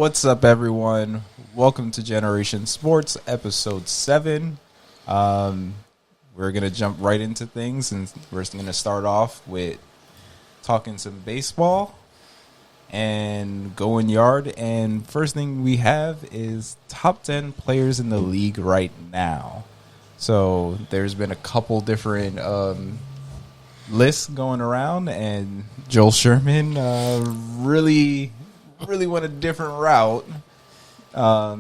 What's up, everyone? Welcome to Generation Sports, episode 7. We're going to jump right into things, and we're going to start off with talking some baseball and GoinYard. And first thing we have is top 10 players in the league right now. So there's been a couple different lists going around, and Joel Sherman really went a different route.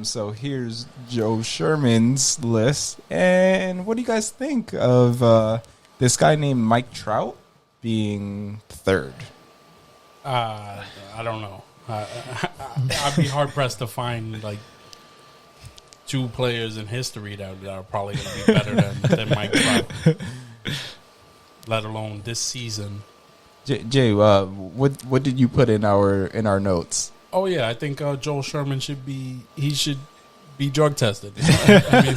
So here's Joe Sherman's list. And what do you guys think of this guy named Mike Trout being third? I don't know. I'd be hard pressed to find like two players in history that are probably going to be better than Mike Trout, let alone this season. Jay, what did you put in our notes? Oh yeah, I think Joel Sherman should be drug tested. I mean,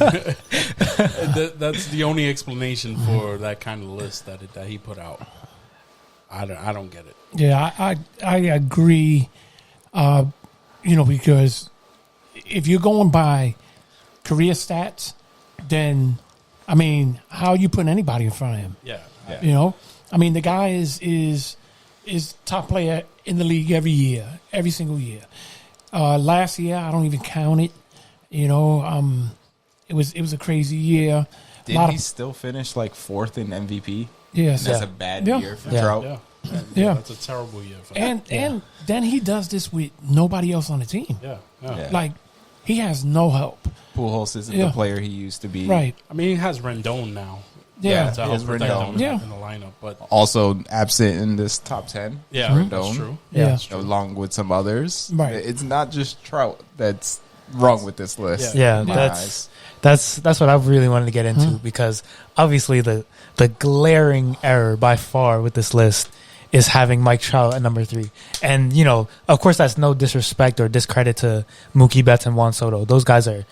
that's the only explanation for that kind of list that he put out. I don't get it. Yeah, I agree. Because if you're going by career stats, then I mean, how are you putting anybody in front of him? Yeah. You know, I mean, the guy is top player in the league every single year. Last year, I don't even count it. You know, it was a crazy year. Did he still finish like fourth in MVP? Yes, That's a bad year for Trout. Yeah, that's a terrible year for him. And then he does this with nobody else on the team. Yeah. Like, he has no help. Pujols isn't the player he used to be. Right. I mean, he has Rendon now. Yeah. To help protect him in the lineup, but also absent in this top 10. Yeah, Rendon, that's true. Yeah. That's true. along with some others. Right. It's not just Trout that's wrong with this list. Yeah, that's what I really wanted to get into because obviously the glaring error by far with this list is having Mike Trout at number 3. And, you know, of course that's no disrespect or discredit to Mookie Betts and Juan Soto. Those guys are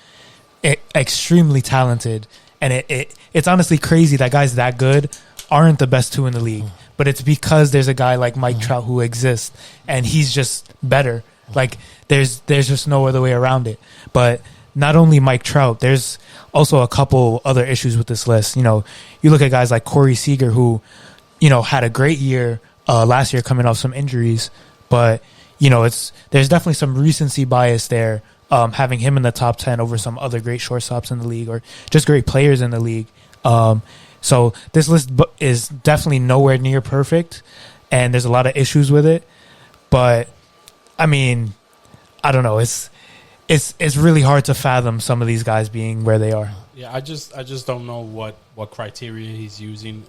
extremely talented. And it's honestly crazy that guys that good aren't the best 2 in the league. But it's because there's a guy like Mike Trout who exists, and he's just better. Like, there's just no other way around it. But not only Mike Trout, there's also a couple other issues with this list. You know, you look at guys like Corey Seager, who, you know, had a great year last year coming off some injuries. But, you know, there's definitely some recency bias there. Having him in the top 10 over some other great shortstops in the league or just great players in the league. So this list is definitely nowhere near perfect, and there's a lot of issues with it. But, I mean, I don't know. It's really hard to fathom some of these guys being where they are. Yeah, I just don't know what criteria he's using.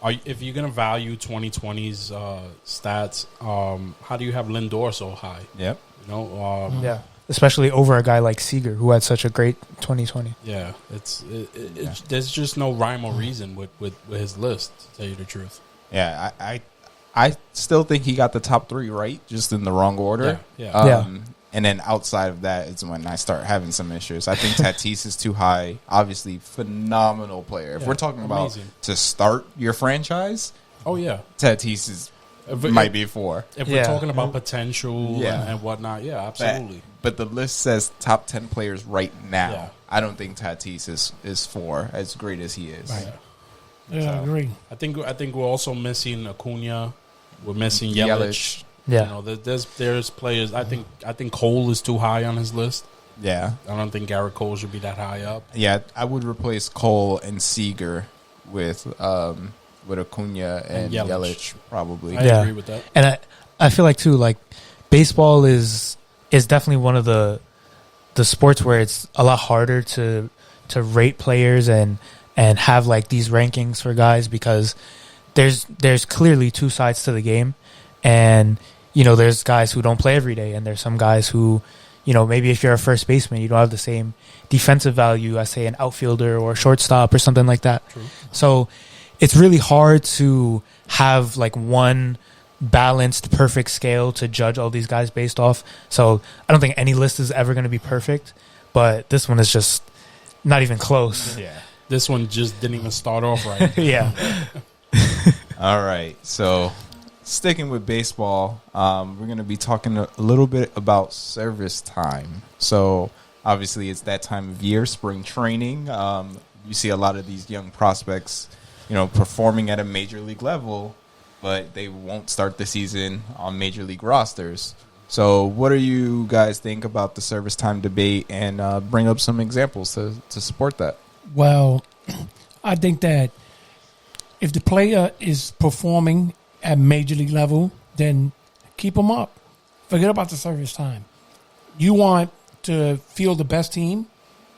If you're going to value 2020's stats, how do you have Lindor so high? Yep. You know, especially over a guy like Seager who had such a great 2020. Yeah, there's just no rhyme or reason with his list, to tell you the truth. Yeah, I still think he got the top 3 right, just in the wrong order. Yeah. And then outside of that is when I start having some issues. I think Tatis is too high. Obviously, phenomenal player. If we're talking about to start your franchise, Tatis might be 4. If we're talking about potential and whatnot, absolutely. But the list says top 10 players right now. Yeah. I don't think Tatis is 4, as great as he is. Right. Yeah, I agree. I think we're also missing Acuna. We're missing Yelich. Yeah. You know, there's players. I think Cole is too high on his list. Yeah. I don't think Garrett Cole should be that high up. Yeah, I would replace Cole and Seager with Acuna and Yelich probably. I agree with that. And I feel like too, like, baseball is definitely one of the sports where it's a lot harder to rate players and have like these rankings for guys because there's clearly 2 sides to the game. And, you know, there's guys who don't play every day, and there's some guys who, you know, maybe if you're a first baseman, you don't have the same defensive value as, say, an outfielder or a shortstop or something like that. True. So it's really hard to have like one balanced, perfect scale to judge all these guys based off. So I don't think any list is ever going to be perfect, but this one is just not even close. Yeah. This one just didn't even start off right. Yeah. All right. So sticking with baseball, we're going to be talking a little bit about service time. So obviously it's that time of year, spring training. You see a lot of these young prospects, performing at a major league level, but they won't start the season on major league rosters. So what do you guys think about the service time debate, and bring up some examples to support that? Well, I think that if the player is performing at major league level, then keep them up. Forget about the service time. You want to field the best team,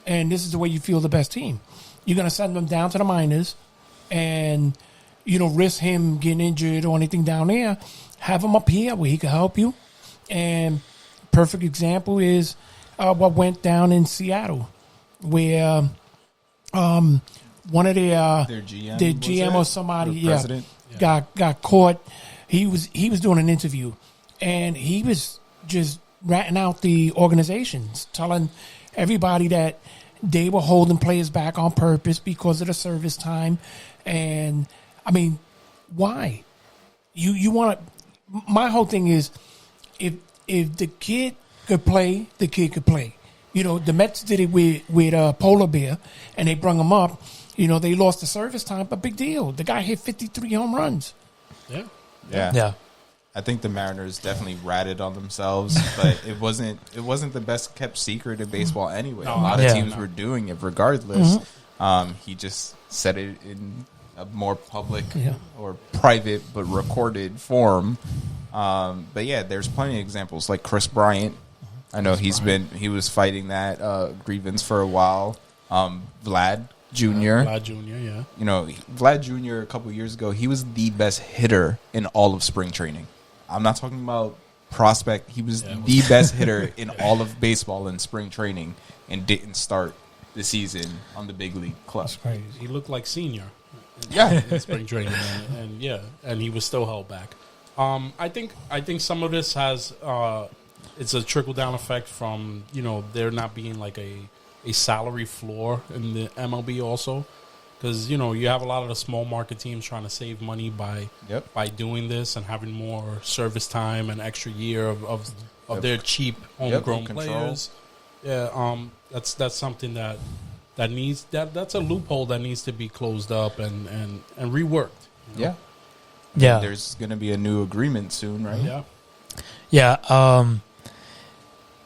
and this is the way you field the best team. You're going to send them down to the minors and, risk him getting injured or anything down there. Have him up here where he can help you. And perfect example is what went down in Seattle, where one of their GM or somebody, got caught. He was doing an interview, and he was just ratting out the organizations, telling everybody that they were holding players back on purpose because of the service time. And I mean, why? You want to? My whole thing is, if the kid could play, the kid could play. The Mets did it with Polar Bear, and they brung him up. They lost the service time, but big deal. The guy hit 53 home runs. Yeah. I think the Mariners definitely ratted on themselves, but it wasn't the best kept secret in baseball anyway. A lot of teams were doing it regardless. Mm-hmm. He just said it in a more public or private but recorded form. But yeah, there's plenty of examples like Chris Bryant. I know he was fighting that grievance for a while. Vlad Jr. Vlad Jr. a couple years ago, he was the best hitter in all of spring training. I'm not talking about prospect. He was the best hitter in all of baseball in spring training and didn't start the season on the big league club. That's crazy. He looked like senior. Yeah, in spring training, and he was still held back. I think some of this has it's a trickle down effect from there not being like a salary floor in the MLB also, because you have a lot of the small market teams trying to save money by doing this and having more service time and extra year of their cheap homegrown players. That's something that needs that's a loophole that needs to be closed up and reworked. Yeah. There's going to be a new agreement soon, right? Yeah.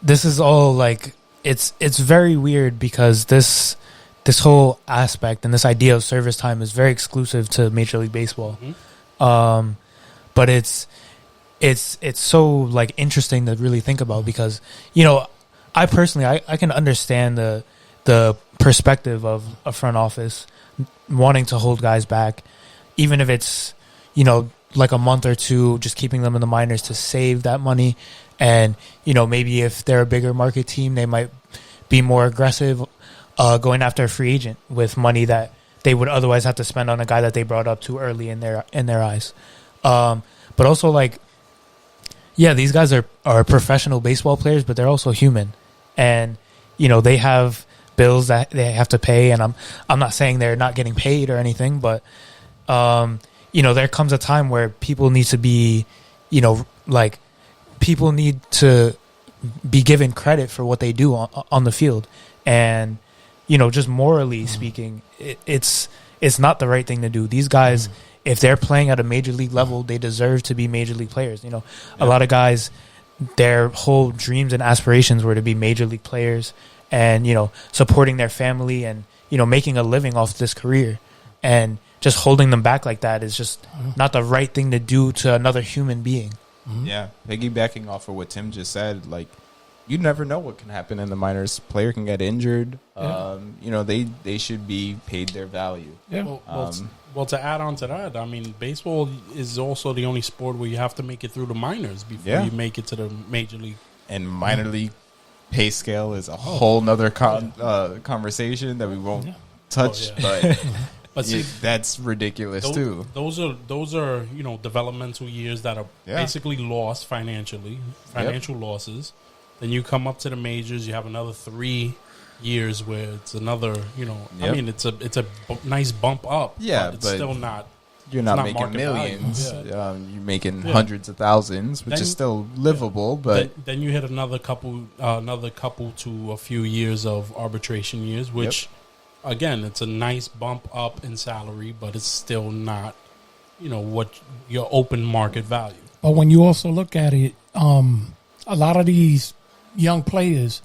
This is all like it's very weird because this whole aspect and this idea of service time is very exclusive to Major League Baseball. Mm-hmm. But it's so like interesting to really think about because I personally I can understand the perspective of a front office wanting to hold guys back, even if it's like a month or two, just keeping them in the minors to save that money. And, maybe if they're a bigger market team, they might be more aggressive going after a free agent with money that they would otherwise have to spend on a guy that they brought up too early in their eyes. But also, these guys are professional baseball players, but they're also human. And, they have bills that they have to pay. And I'm not saying they're not getting paid or anything, but, there comes a time where people need to be, people need to be given credit for what they do on the field. And, just morally speaking, it's not the right thing to do. These guys, if they're playing at a major league level, they deserve to be major league players. A lot of guys, their whole dreams and aspirations were to be major league players and, supporting their family and, making a living off this career. And just holding them back like that is just not the right thing to do to another human being. Mm-hmm. Yeah, piggybacking off of what Tim just said, you never know what can happen in the minors. Player can get injured. They should be paid their value. Yeah. Well, to add on to that, I mean, baseball is also the only sport where you have to make it through the minors before you make it to the major league. And minor league pay scale is a whole nother conversation that we won't touch, but see, that's ridiculous too. Those are developmental years that are basically lost financial losses. Then you come up to the majors, you have another 3 years where it's another, I mean, it's a nice bump up. Yeah, but it's still not you're not not making market value. millions. Yeah. You're making Yeah. hundreds of thousands, which Then- is still livable. But then you hit another couple to a few years of arbitration years, which again, it's a nice bump up in salary, but it's still not, what your open market value. But when you also look at it, a lot of these young players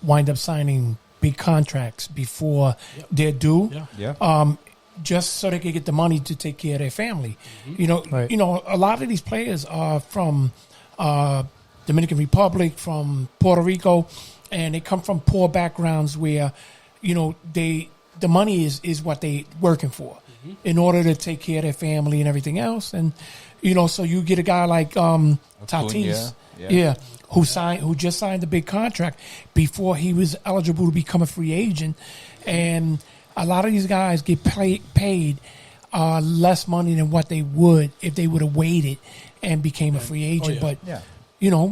wind up signing big contracts before they're due. Yeah. Just so they can get the money to take care of their family. Right. A lot of these players are from Dominican Republic, from Puerto Rico, and they come from poor backgrounds where, the money is what they working for in order to take care of their family and everything else. And, so you get a guy like Tatis, who just signed a big contract before he was eligible to become a free agent. And a lot of these guys get paid less money than what they would if they would have waited and became a free agent. But,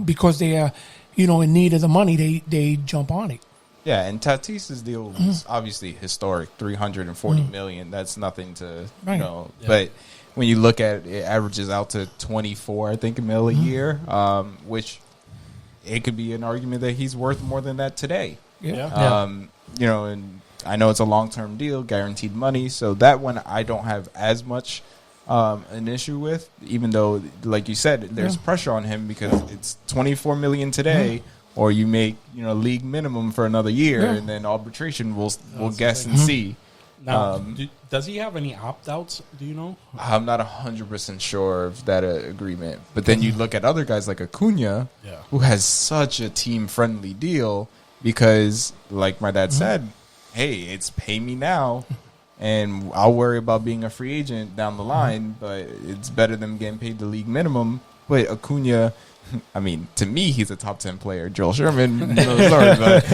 because they are, in need of the money, they jump on it. yeah, and Tatis's deal was obviously historic, $340 million. That's nothing to Right. Yeah. But when you look at it, it averages out to 24, I think, mil a year, which it could be an argument that he's worth more than that today. Yeah. And I know it's a long-term deal, guaranteed money, so that one I don't have as much an issue with, even though, like you said, there's pressure on him because it's $24 million today, or you make league minimum for another year, and then arbitration we'll guess and see. Now, does he have any opt-outs? Do you know? I'm not 100% sure of that agreement, but then you look at other guys like Acuna, who has such a team-friendly deal because, like my dad said, hey, it's pay me now, and I'll worry about being a free agent down the line, but it's better than getting paid the league minimum. But Acuna, I mean, to me, he's a top 10 player. Joel Sherman, sorry, but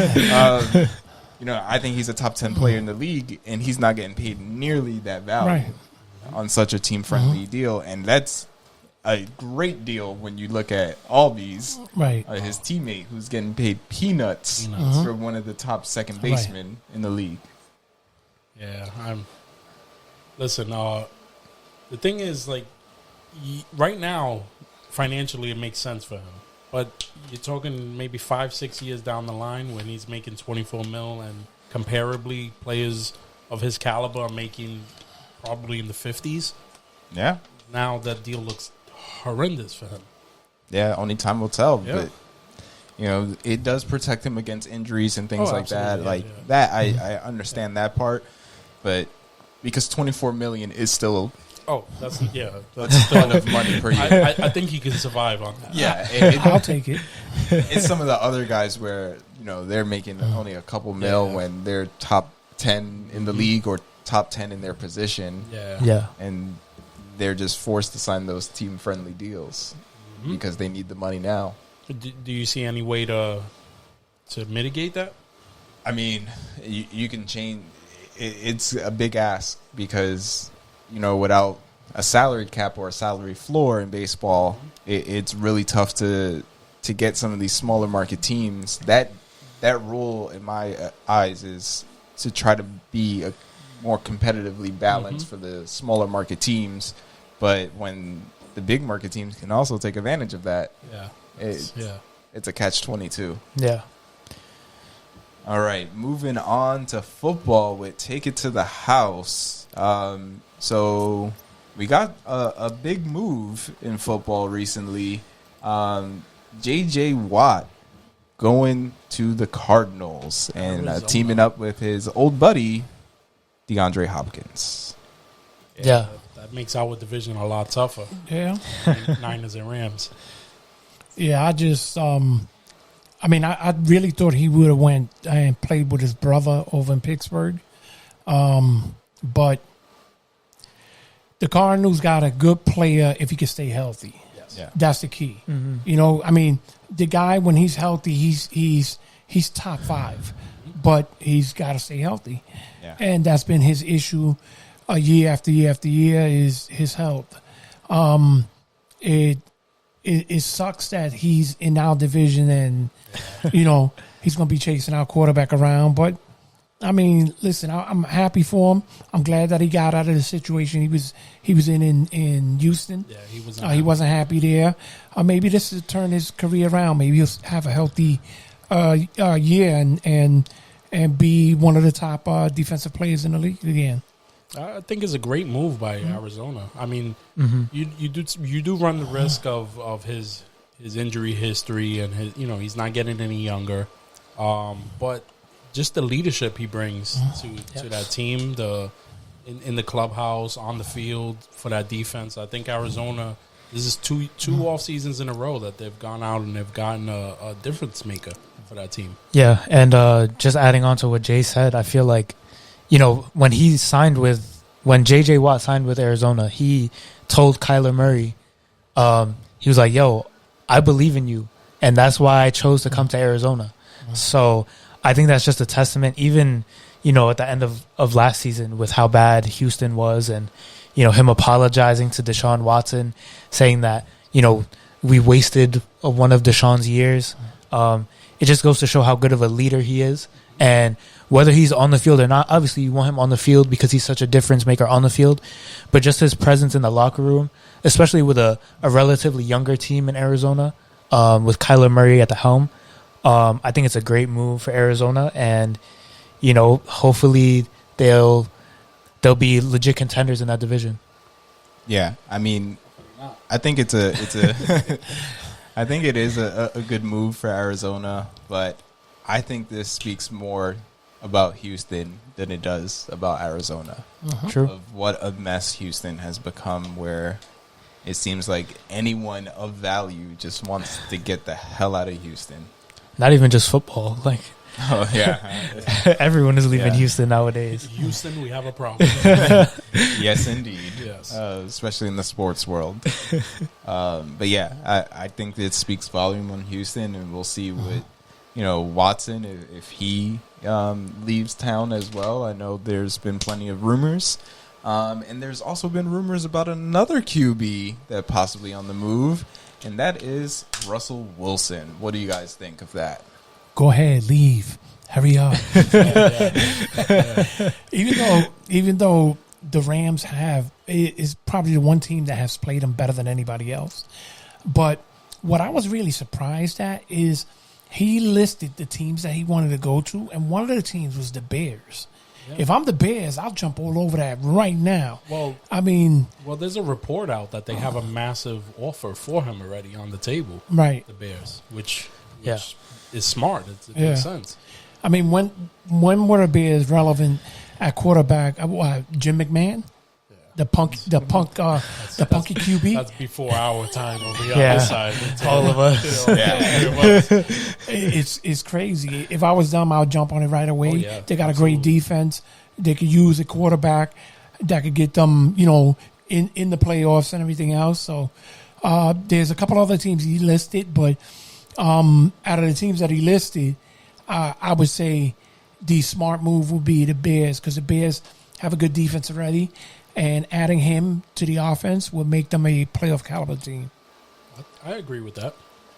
I think he's a top 10 player in the league, and he's not getting paid nearly that value on such a team-friendly deal, and that's a great deal when you look at Albies, his teammate, who's getting paid peanuts for one of the top second basemen in the league. Yeah, listen, the thing is, like, right now, financially, it makes sense for him. But you're talking maybe 5-6 years down the line when he's making 24 mil, and comparably, players of his caliber are making probably in the 50s. Yeah. Now that deal looks horrendous for him. Yeah, only time will tell. Yeah. But it does protect him against injuries and things like that. Absolutely, That, I understand that part, but because $24 million is still that's a ton of money per year. I think he can survive on that. Yeah, I'll take it. It's some of the other guys where they're making only a couple mil when they're top 10 in the league or top 10 in their position. Yeah. And they're just forced to sign those team-friendly deals because they need the money now. Do you see any way to mitigate that? I mean, you can change. It's a big ask because, without a salary cap or a salary floor in baseball, it's really tough to get some of these smaller market teams. That rule, in my eyes, is to try to be more competitively balanced for the smaller market teams. But when the big market teams can also take advantage of that, it's a catch-22. Yeah. All right, moving on to football with Take It to the House. So we got a big move in football recently. J.J. Watt going to the Cardinals and teaming up with his old buddy, DeAndre Hopkins. Yeah. That makes our division a lot tougher. Yeah. Niners and Rams. Yeah, I just, I really thought he would have went and played with his brother over in Pittsburgh. But the Cardinals got a good player if he can stay healthy. Yes. Yeah. That's the key. The guy, when he's healthy, he's top 5, but he's got to stay healthy. Yeah. And that's been his issue year after year after year is his health. It sucks that he's in our division and, he's going to be chasing our quarterback around. But, I mean, listen, I'm happy for him. I'm glad that he got out of the situation he was in Houston. Yeah, He wasn't happy there. Maybe this will turn his career around. Maybe he'll have a healthy year and be one of the top defensive players in the league again. I think it's a great move by Arizona. I mean, you do run the risk of his injury history and he's not getting any younger, but just the leadership he brings to that team, in the clubhouse, on the field for that defense. I think Arizona, this is two off seasons in a row that they've gone out and they've gotten a difference maker for that team. Yeah, and just adding on to what Jay said, I feel like, when J.J. Watt signed with Arizona, he told Kyler Murray, he was like, yo, I believe in you, and that's why I chose to come to Arizona. So I think that's just a testament, even, at the end of last season with how bad Houston was and, him apologizing to Deshaun Watson, saying that, we wasted one of Deshaun's years. It just goes to show how good of a leader he is. And whether he's on the field or not, obviously you want him on the field because he's such a difference maker on the field. But just his presence in the locker room, especially with a relatively younger team in Arizona, with Kyler Murray at the helm, I think it's a great move for Arizona. And, hopefully they'll be legit contenders in that division. Yeah, I mean, I think it's I think it is a good move for Arizona, but I think this speaks more about Houston than it does about Arizona. True. Of what a mess Houston has become, where it seems like anyone of value just wants to get the hell out of Houston. Not even just football. Like, oh yeah, everyone is leaving Houston nowadays. Houston, we have a problem. Yes, indeed. Yes, especially in the sports world. But yeah, I think it speaks volume on Houston, and we'll see what. Watson, if he leaves town as well. I know there's been plenty of rumors. And there's also been rumors about another QB that possibly on the move, and that is Russell Wilson. What do you guys think of that? Go ahead, leave. Hurry up. Even though the Rams is probably the one team that has played them better than anybody else. But what I was really surprised at is he listed the teams that he wanted to go to, and one of the teams was the Bears. Yeah. If I'm the Bears, I'll jump all over that right now. Well, there's a report out that they have a massive offer for him already on the table. Right. The Bears, which is smart. It makes sense. I mean, when were the Bears relevant at quarterback? Jim McMahon? The punky QB. That's before our time over here on this side. All of us. It's crazy. If I was them, I'd jump on it right away. Oh, yeah, they got a great defense. They could use a quarterback that could get them, in the playoffs and everything else. So there's a couple other teams he listed, but out of the teams that he listed, I would say the smart move would be the Bears, because the Bears have a good defense already. And adding him to the offense will make them a playoff caliber team. I agree with that.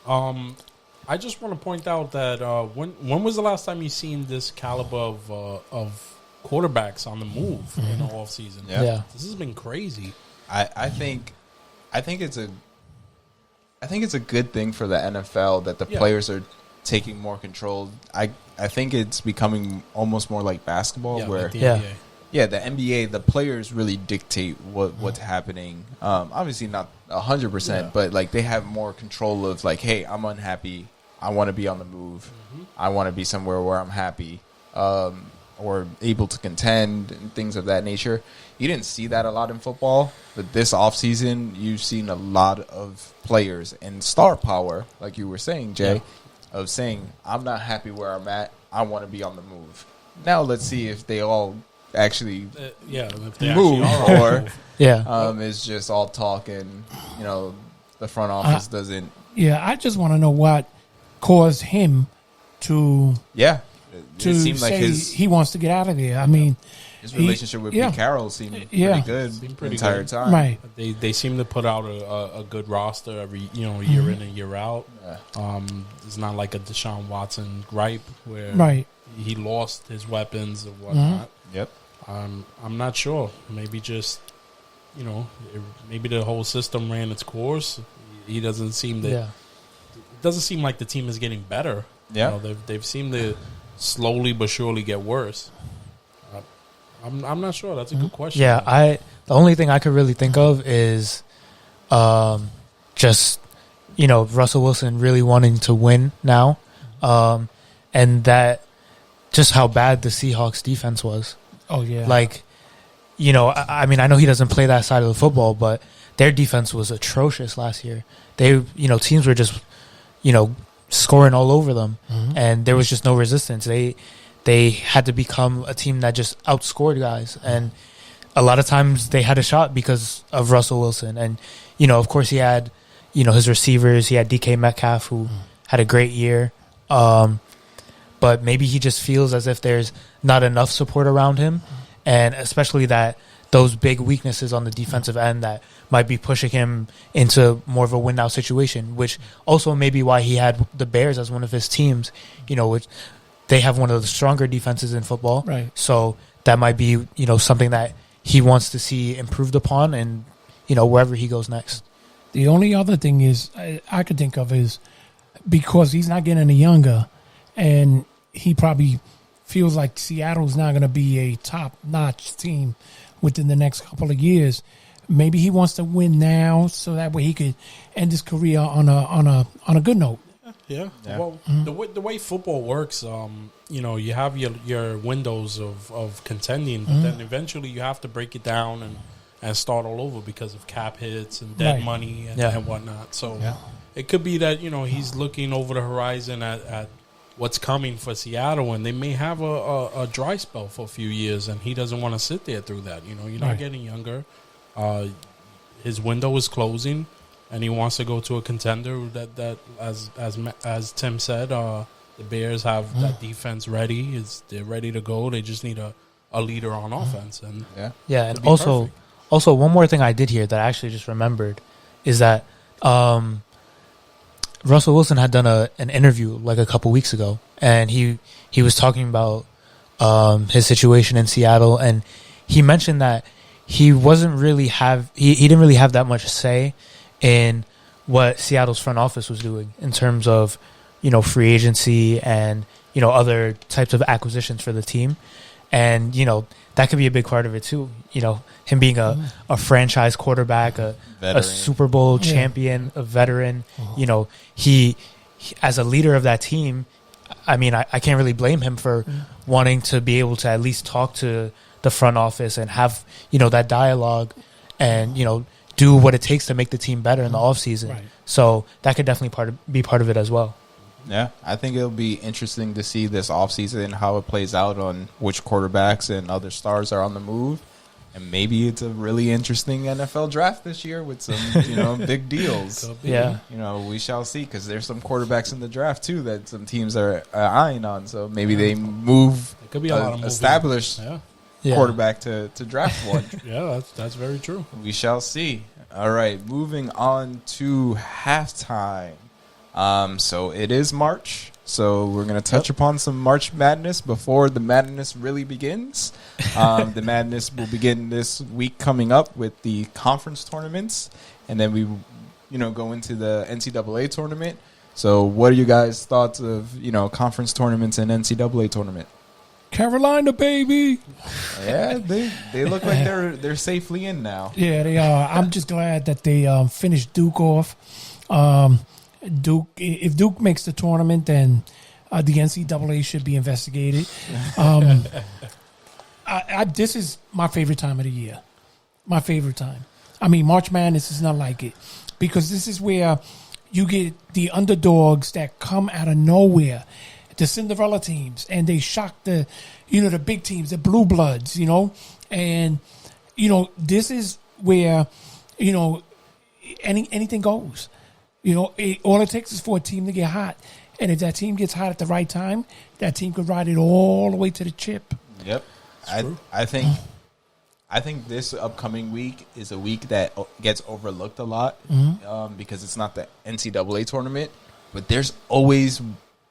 I just want to point out that when was the last time you seen this caliber of quarterbacks on the move in the offseason? Yeah. This has been crazy. I think it's a good thing for the NFL that the players are taking more control. I think it's becoming almost more like basketball, where the NBA, the players really dictate what's happening. Obviously not 100%, but like they have more control of like, hey, I'm unhappy. I want to be on the move. I want to be somewhere where I'm happy, or able to contend and things of that nature. You didn't see that a lot in football, but this offseason, you've seen a lot of players and star power, like you were saying, Jay, of saying, I'm not happy where I'm at. I want to be on the move. Now let's see if they all actually move, or it's just all talk and the front office doesn't. Yeah, I just want to know what caused him to seemed say like he wants to get out of there. I mean, his relationship with Pete Carroll seemed pretty good the entire time. Right. They seem to put out a good roster every year in and year out. It's not like a Deshaun Watson gripe where he lost his weapons and whatnot. Yep. I'm not sure. Maybe just, maybe the whole system ran its course. He doesn't seem that. Yeah. It doesn't seem like the team is getting better. Yeah. They've seemed to slowly but surely get worse. I'm not sure. That's a good question. Yeah, the only thing I could really think of is just, Russell Wilson really wanting to win now. And that just how bad the Seahawks defense was. Oh, yeah. Like, I mean, I know he doesn't play that side of the football, but their defense was atrocious last year. They, teams were just, scoring all over them, and there was just no resistance. They had to become a team that just outscored guys, and a lot of times they had a shot because of Russell Wilson. And, of course he had, his receivers. He had DK Metcalf, who had a great year. But maybe he just feels as if there's not enough support around him, and especially that those big weaknesses on the defensive end that might be pushing him into more of a win-now situation, which also may be why he had the Bears as one of his teams, which they have one of the stronger defenses in football. Right. So that might be, something that he wants to see improved upon and, wherever he goes next. The only other thing is I could think of is because he's not getting any younger, and he probably feels like Seattle's not going to be a top-notch team within the next couple of years. Maybe he wants to win now, so that way he could end his career on a good note. Yeah. Well, the way football works, you have your windows of contending, but then eventually you have to break it down and start all over because of cap hits and dead money and whatnot. So it could be that he's looking over the horizon at what's coming for Seattle, and they may have a dry spell for a few years, and he doesn't want to sit there through that. You're not getting younger. His window is closing, and he wants to go to a contender that as Tim said, the Bears have that defense ready. They're ready to go. They just need a leader on offense. And and also one more thing I did hear that I actually just remembered is that Russell Wilson had done an interview like a couple weeks ago, and he was talking about his situation in Seattle, and he mentioned that he didn't really have that much say in what Seattle's front office was doing in terms of free agency and other types of acquisitions for the team, and that could be a big part of it too. Him being a franchise quarterback, a Super Bowl champion, a veteran. He as a leader of that team, I mean, I can't really blame him for wanting to be able to at least talk to the front office and have that dialogue and do what it takes to make the team better in the offseason. Right. So that could definitely be part of it as well. Yeah, I think it'll be interesting to see this offseason and how it plays out on which quarterbacks and other stars are on the move. And maybe it's a really interesting NFL draft this year with some, big deals. Yeah. We shall see, because there's some quarterbacks in the draft, too, that some teams are eyeing on. So maybe they move it could be a lot of established quarterback to draft one. Yeah, that's very true. We shall see. All right, moving on to halftime. So it is March, so we're going to touch upon some March Madness before the madness really begins. The madness will begin this week coming up with the conference tournaments, and then we, go into the NCAA tournament. So what are you guys' thoughts of, conference tournaments and NCAA tournament? Carolina, baby. Yeah, they look like they're safely in now. Yeah, they are. I'm just glad that they finished Duke off. If Duke makes the tournament, then the NCAA should be investigated. This is my favorite time of the year. My favorite time. I mean, March Madness is not like it, because this is where you get the underdogs that come out of nowhere, the Cinderella teams, and they shock the big teams, the blue bloods, and this is where anything goes. All it takes is for a team to get hot, and if that team gets hot at the right time, that team could ride it all the way to the chip. Yep, I think this upcoming week is a week that gets overlooked a lot because it's not the NCAA tournament, but there's always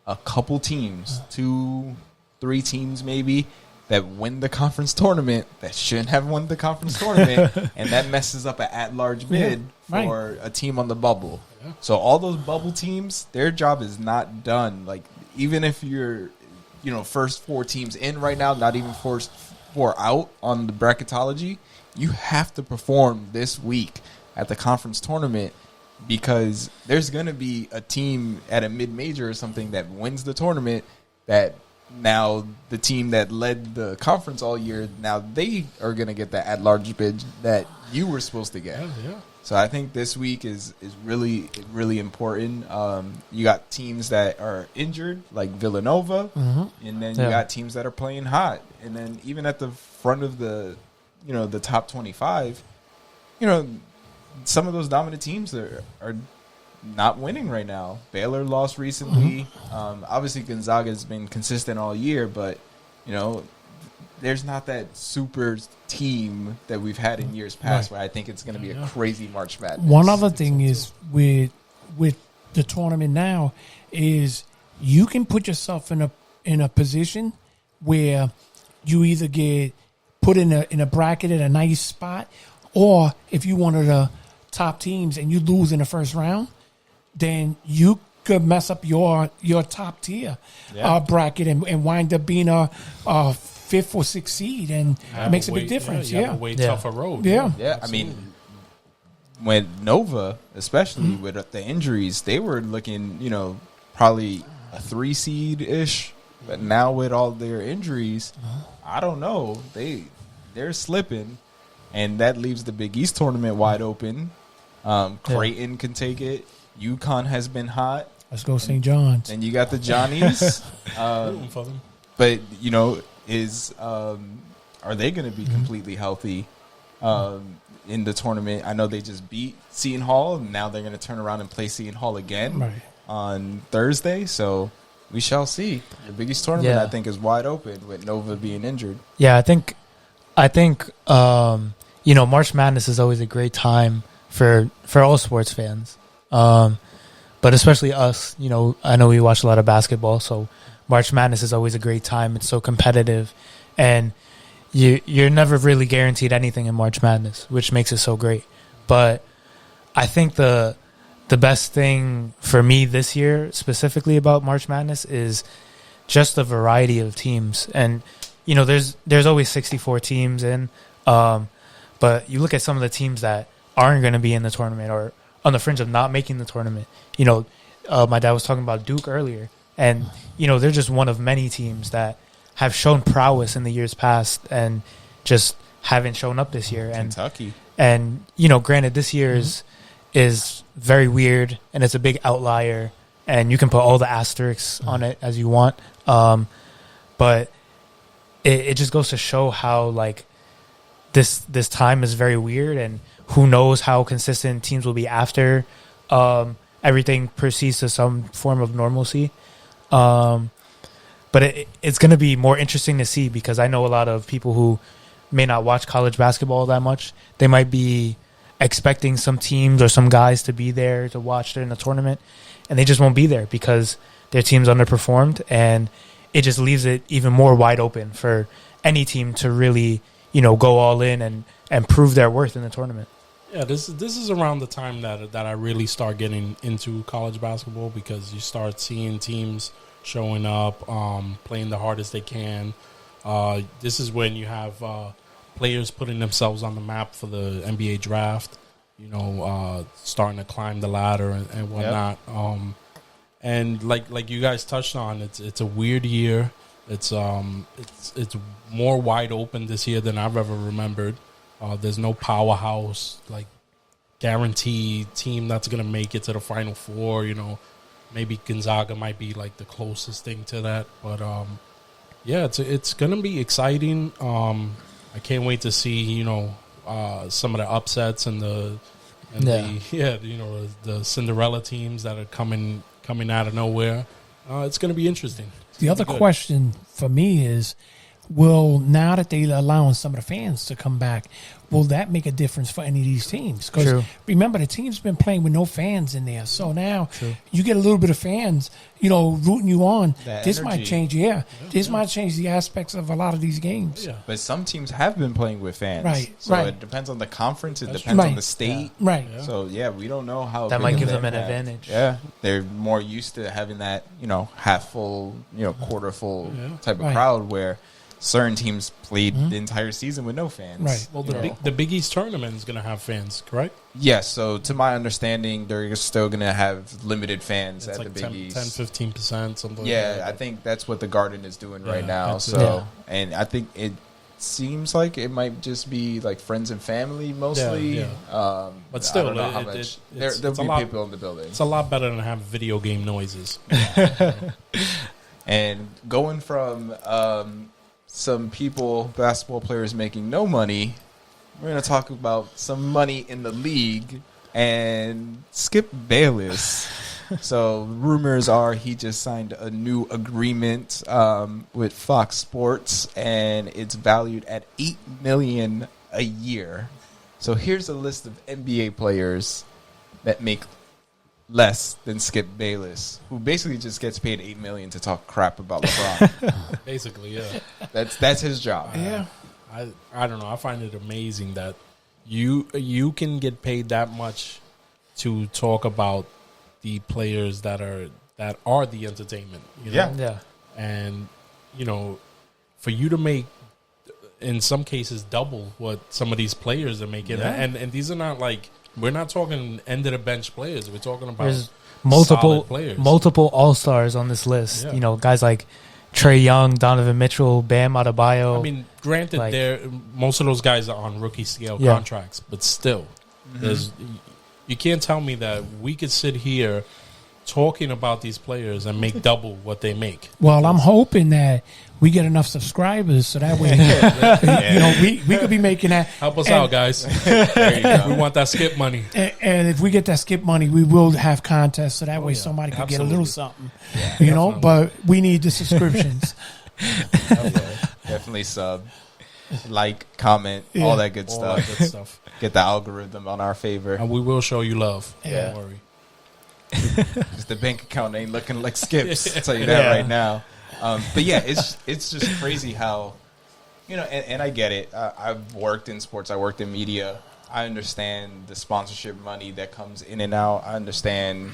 a couple teams, 2, 3 teams maybe that win the conference tournament that shouldn't have won the conference tournament, and that messes up an at-large bid for a team on the bubble. Yeah. So all those bubble teams, their job is not done. Like, even if you're, first 4 teams in right now, not even first 4 out on the bracketology, you have to perform this week at the conference tournament, because there's going to be a team at a mid-major or something that wins the tournament that now the team that led the conference all year, now they are going to get that at-large bid that you were supposed to get. Yeah. So I think this week is really, really important. You got teams that are injured, like Villanova, and then you got teams that are playing hot. And then even at the front of the top 25, some of those dominant teams are not winning right now. Baylor lost recently. Obviously, Gonzaga has been consistent all year, but there's not that super team that we've had in years past where I think it's going to be a crazy March Madness. One other thing is with the tournament now is you can put yourself in a position where you either get put in a bracket at a nice spot, or if you one of the top teams and you lose in the first round, then you could mess up your top tier bracket and wind up being a 5th or 6th seed, and it makes a big difference. You have a way tougher road. Yeah. I mean, when Nova, especially with the injuries, they were looking, probably a 3 seed ish, but now with all their injuries, I don't know. They're slipping, and that leaves the Big East tournament wide open. Creighton can take it. UConn has been hot. Let's go St. John's. And you got the Johnnies. But, are they going to be completely healthy in the tournament? I know they just beat Seton Hall, and now they're going to turn around and play Seton Hall again on Thursday. So we shall see. The Big East tournament, I think, is wide open with Nova being injured. Yeah, I think March Madness is always a great time for all sports fans. But especially us, I know we watch a lot of basketball, so March Madness is always a great time. It's so competitive, and you're never really guaranteed anything in March Madness, which makes it so great. But I think the best thing for me this year, specifically about March Madness, is just the variety of teams. And there's always 64 teams in, but you look at some of the teams that aren't going to be in the tournament or on the fringe of not making the tournament. My dad was talking about Duke earlier, and they're just one of many teams that have shown prowess in the years past and just haven't shown up this year. And Kentucky, and granted, this year is very weird and it's a big outlier, and you can put all the asterisks on it as you want, but it just goes to show how this time is very weird, and who knows how consistent teams will be after everything proceeds to some form of normalcy. But it's going to be more interesting to see, because I know a lot of people who may not watch college basketball that much. They might be expecting some teams or some guys to be there to watch during the tournament, and they just won't be there because their team's underperformed, and it just leaves it even more wide open for any team to really, go all in and prove their worth in the tournament. Yeah, this is around the time that I really start getting into college basketball, because you start seeing teams showing up, playing the hardest they can. This is when you have players putting themselves on the map for the NBA draft, starting to climb the ladder and whatnot. Yep. And like you guys touched on, it's a weird year. It's more wide open this year than I've ever remembered. There's no powerhouse, guaranteed team that's going to make it to the Final Four. Maybe Gonzaga might be the closest thing to that. But, it's going to be exciting. I can't wait to see, some of the upsets and the Cinderella teams that are coming out of nowhere. It's going to be interesting. The other question for me is, will, now that they're allowing some of the fans to come back, will that make a difference for any of these teams? Because remember, the team's been playing with no fans in there. So now you get a little bit of fans, rooting you on. This might change, This might change the aspects of a lot of these games. Yeah. But some teams have been playing with fans. Right, so it depends on the conference. It depends on the state. Yeah. Right. Yeah. So, we don't know how that might give them an advantage. Yeah. They're more used to having that, half full, quarter full type of crowd where certain teams played the entire season with no fans. Right. Well, the Big East tournament is going to have fans, correct? Yes. So, to my understanding, they're still going to have limited fans at the Big East. 10-15%, something like that. Yeah, I think that's what the Garden is doing right now. So, and I think it seems like it might just be like friends and family mostly. Yeah. But still, there'll be people in the building. It's a lot better than having video game noises. And going from some basketball players making no money, we're going to talk about some money in the league and Skip Bayless. So rumors are he just signed a new agreement with Fox Sports, and it's valued at $8 million a year. So here's a list of NBA players that make less than Skip Bayless, who basically just gets paid $8 million to talk crap about LeBron. Basically, yeah. That's his job. Yeah. I don't know. I find it amazing that you can get paid that much to talk about the players that are the entertainment. Yeah. And for you to make, in some cases, double what some of these players are making, and these are not like, we're not talking end of the bench players. We're talking about multiple players, multiple all-stars on this list. Yeah. Guys like Trae Young, Donovan Mitchell, Bam Adebayo. I mean, granted, most of those guys are on rookie scale contracts, but still, you can't tell me that we could sit here talking about these players and make double what they make. Well, I'm hoping that we get enough subscribers so that way, we could be making that. Help us out, guys. There you go. We want that skip money. And if we get that skip money, we will have contests so that way somebody could get a little something, but we need the subscriptions. Definitely sub, like, comment, all that good stuff. Get the algorithm on our favor. And we will show you love. Yeah. Don't worry. Because the bank account ain't looking like Skip's. I'll tell you that right now. But it's just crazy how, and I get it. I've worked in sports. I worked in media. I understand the sponsorship money that comes in and out. I understand,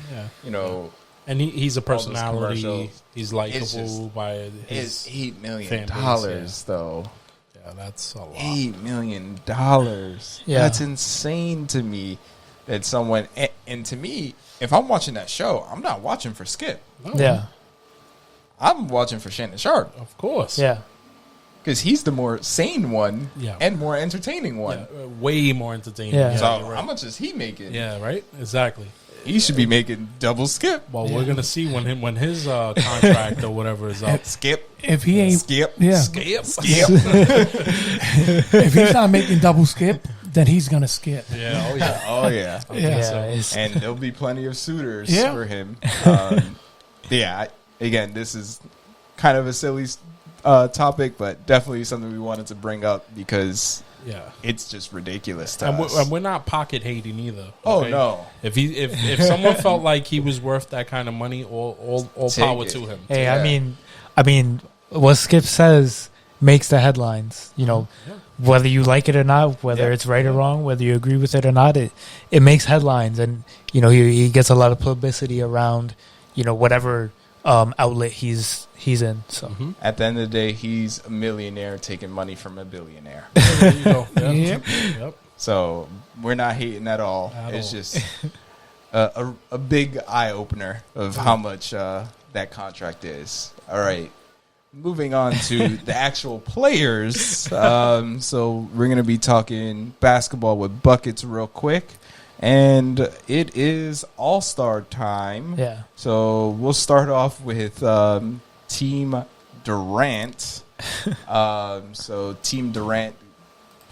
And he's a personality. He's likable by his $8 million fan base, though. Yeah, that's a lot. $8 million. Yeah. That's insane to me. That someone, and to me, if I'm watching that show, I'm not watching for Skip. No. Yeah. I'm watching for Shannon Sharp. Of course. Yeah. Because he's the more sane one and more entertaining one. Yeah, way more entertaining. Yeah. So right. how much is he making? Yeah, right? Exactly. He should be making double Skip. Well, we're going to see when his contract or whatever is up. Skip. If he ain't Skip. Skip. if he's not making double Skip, then he's gonna skip. Yeah. Oh yeah. Oh yeah. And there'll be plenty of suitors for him. Again, this is kind of a silly topic, but definitely something we wanted to bring up because it's just ridiculous to us. And we're not pocket hating either. Okay? Oh no. If someone felt like he was worth that kind of money, all power to him. Hey, I mean, what Skip says makes the headlines. Whether you like it or not, whether it's right or wrong, whether you agree with it or not, it makes headlines, and he gets a lot of publicity around whatever outlet he's in. So at the end of the day, he's a millionaire taking money from a billionaire. There you go. Yep. So we're not hating at all. It's just a big eye opener of how much that contract is. All right. Moving on to the actual players. So we're going to be talking basketball with buckets real quick. And it is All-Star time. Yeah. So we'll start off with Team Durant. So Team Durant,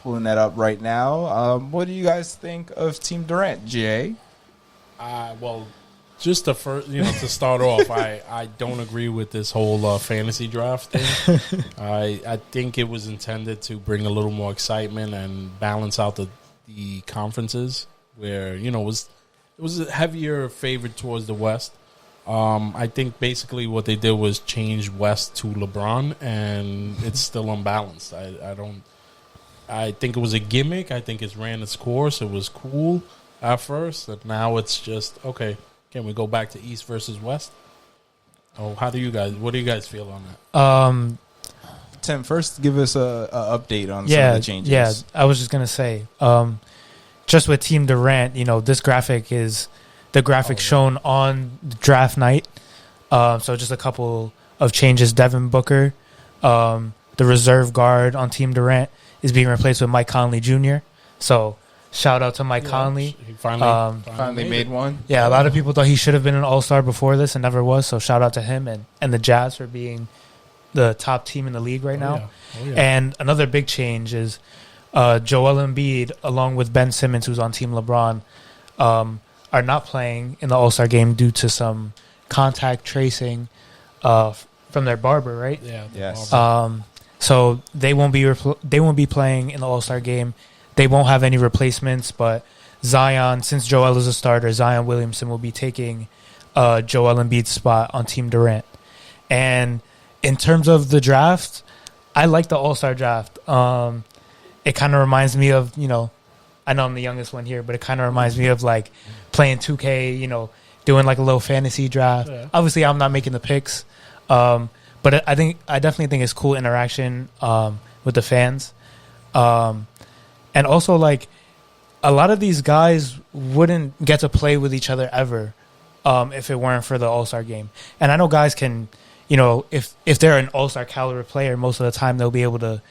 pulling that up right now. What do you guys think of Team Durant, Jay? Well, just to to start off, I don't agree with this whole fantasy draft thing. I think it was intended to bring a little more excitement and balance out the conferences where it was a heavier favorite towards the West. I think basically what they did was change West to LeBron, and it's still unbalanced. I think it was a gimmick. I think it's ran its course. It was cool at first, and now it's just okay. Can we go back to East versus West? Oh, what do you guys feel on that? Tim, first give us a update on some of the changes. Yeah, I was just gonna say, just with Team Durant, this graphic is the graphic shown on draft night. So just a couple of changes. Devin Booker, the reserve guard on Team Durant, is being replaced with Mike Conley Jr. So shout out to Mike Conley. He finally made one. Yeah, a lot of people thought he should have been an All-Star before this and never was. So shout out to him and the Jazz for being the top team in the league right now. Yeah. And another big change is Joel Embiid, along with Ben Simmons, who's on Team LeBron, are not playing in the All-Star game due to some contact tracing from their barber, right? Yeah. Yes. So they won't be playing in the All-Star game. They won't have any replacements, but Zion, since Joel is a starter, Zion Williamson will be taking Joel Embiid's spot on Team Durant. And in terms of the draft, I like the All-Star draft. It kind of reminds me of, I know I'm the youngest one here, but it kind of reminds me of like playing 2K, doing like a little fantasy draft. Yeah. Obviously, I'm not making the picks, but I definitely think it's cool interaction with the fans. And also, like, a lot of these guys wouldn't get to play with each other ever if it weren't for the All-Star game. And I know guys can, if they're an All-Star caliber player, most of the time they'll be able to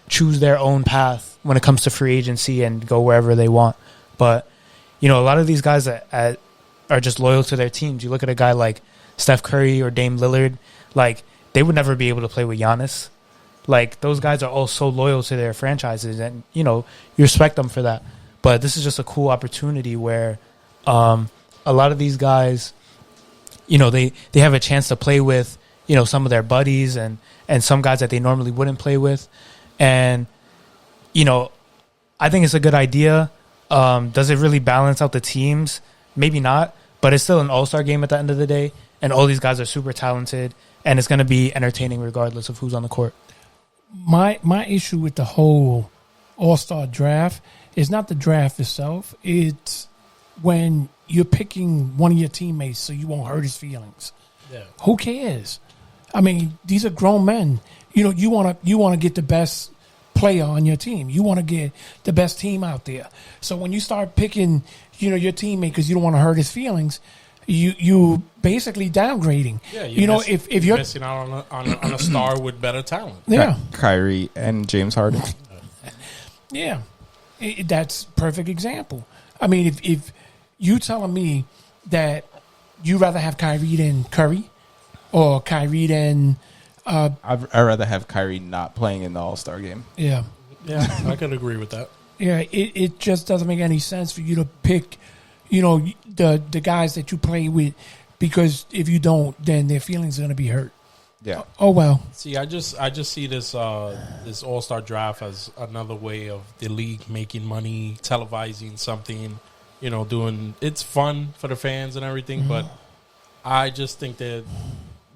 choose their own path when it comes to free agency and go wherever they want. But, a lot of these guys that are just loyal to their teams. You look at a guy like Steph Curry or Dame Lillard, like, they would never be able to play with Giannis. Like, those guys are all so loyal to their franchises, and, you respect them for that. But this is just a cool opportunity where a lot of these guys, they have a chance to play with, some of their buddies and some guys that they normally wouldn't play with. And, I think it's a good idea. Does it really balance out the teams? Maybe not, but it's still an all-star game at the end of the day, and all these guys are super talented, and it's going to be entertaining regardless of who's on the court. My issue with the whole All-Star draft is not the draft itself. It's when you're picking one of your teammates so you won't hurt his feelings. Yeah. Who cares? I mean, these are grown men. You want to get the best player on your team. You want to get the best team out there. So when you start picking, your teammate because you don't want to hurt his feelings, you basically downgrading. Yeah, if you're missing out on a star with better talent. Yeah, Kyrie and James Harden. Yeah, that's perfect example. I mean, if you telling me that you rather have Kyrie than Curry, or Kyrie than I'd rather have Kyrie not playing in the All-Star game. Yeah, I could agree with that. Yeah, it just doesn't make any sense for you to pick, the guys that you play with, because if you don't, then their feelings are going to be hurt. Yeah. Oh well. See, I just see this this All-Star draft as another way of the league making money, televising something, doing it's fun for the fans and everything, mm-hmm. But I just think that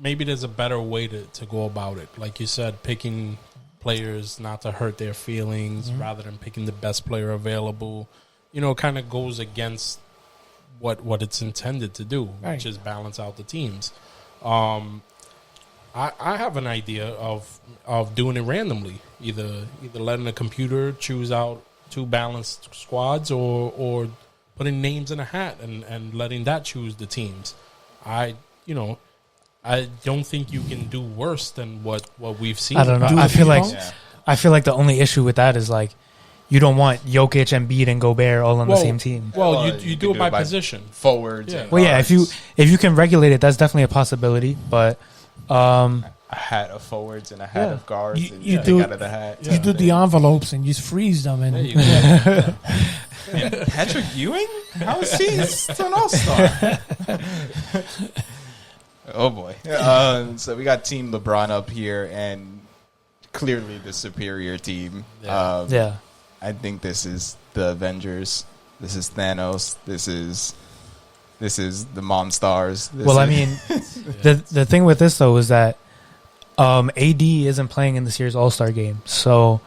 maybe there's a better way to go about it. Like you said, picking players not to hurt their feelings, mm-hmm. rather than picking the best player available, kind of goes against what it's intended to do, right. Which is balance out the teams. I have an idea of doing it randomly, either letting the computer choose out two balanced squads or putting names in a hat and letting that choose the teams. I don't think you can do worse than what we've seen. I don't know. I feel like the only issue with that is like you don't want Jokic, Embiid, and Gobert all on the same team. Well, you do it by position, forwards. Yeah. And well, yeah. If you can regulate it, that's definitely a possibility. But a hat of forwards and a hat of guards. You do out of the hat. You do the envelopes and you freeze them, and there you go. And Patrick Ewing? How is he still an all-star? Oh, boy. So we got Team LeBron up here, and clearly the superior team. Yeah. I think this is the Avengers. This is Thanos. This is the Monstars. I mean, the thing with this, though, is that AD isn't playing in this year's All-Star game. So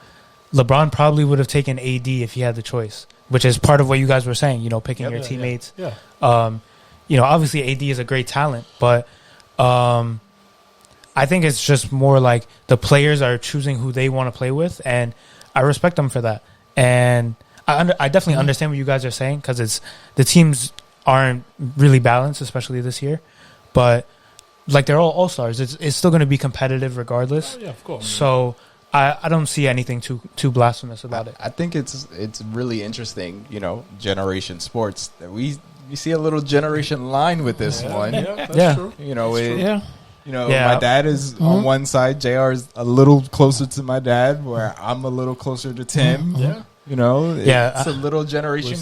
LeBron probably would have taken AD if he had the choice, which is part of what you guys were saying, picking your teammates. Yeah. Obviously AD is a great talent, but I think it's just more like the players are choosing who they want to play with, and I respect them for that. And I definitely understand what you guys are saying, because the teams aren't really balanced, especially this year. But like, they're all-stars. It's still going to be competitive regardless. Oh, yeah, of course. So I don't see anything too blasphemous about it. I think it's really interesting, generation sports, that we see a little generation line with this one. Yeah, that's true. My dad is on one side. JR is a little closer to my dad, where I'm a little closer to Tim. Yeah. It's a little generation.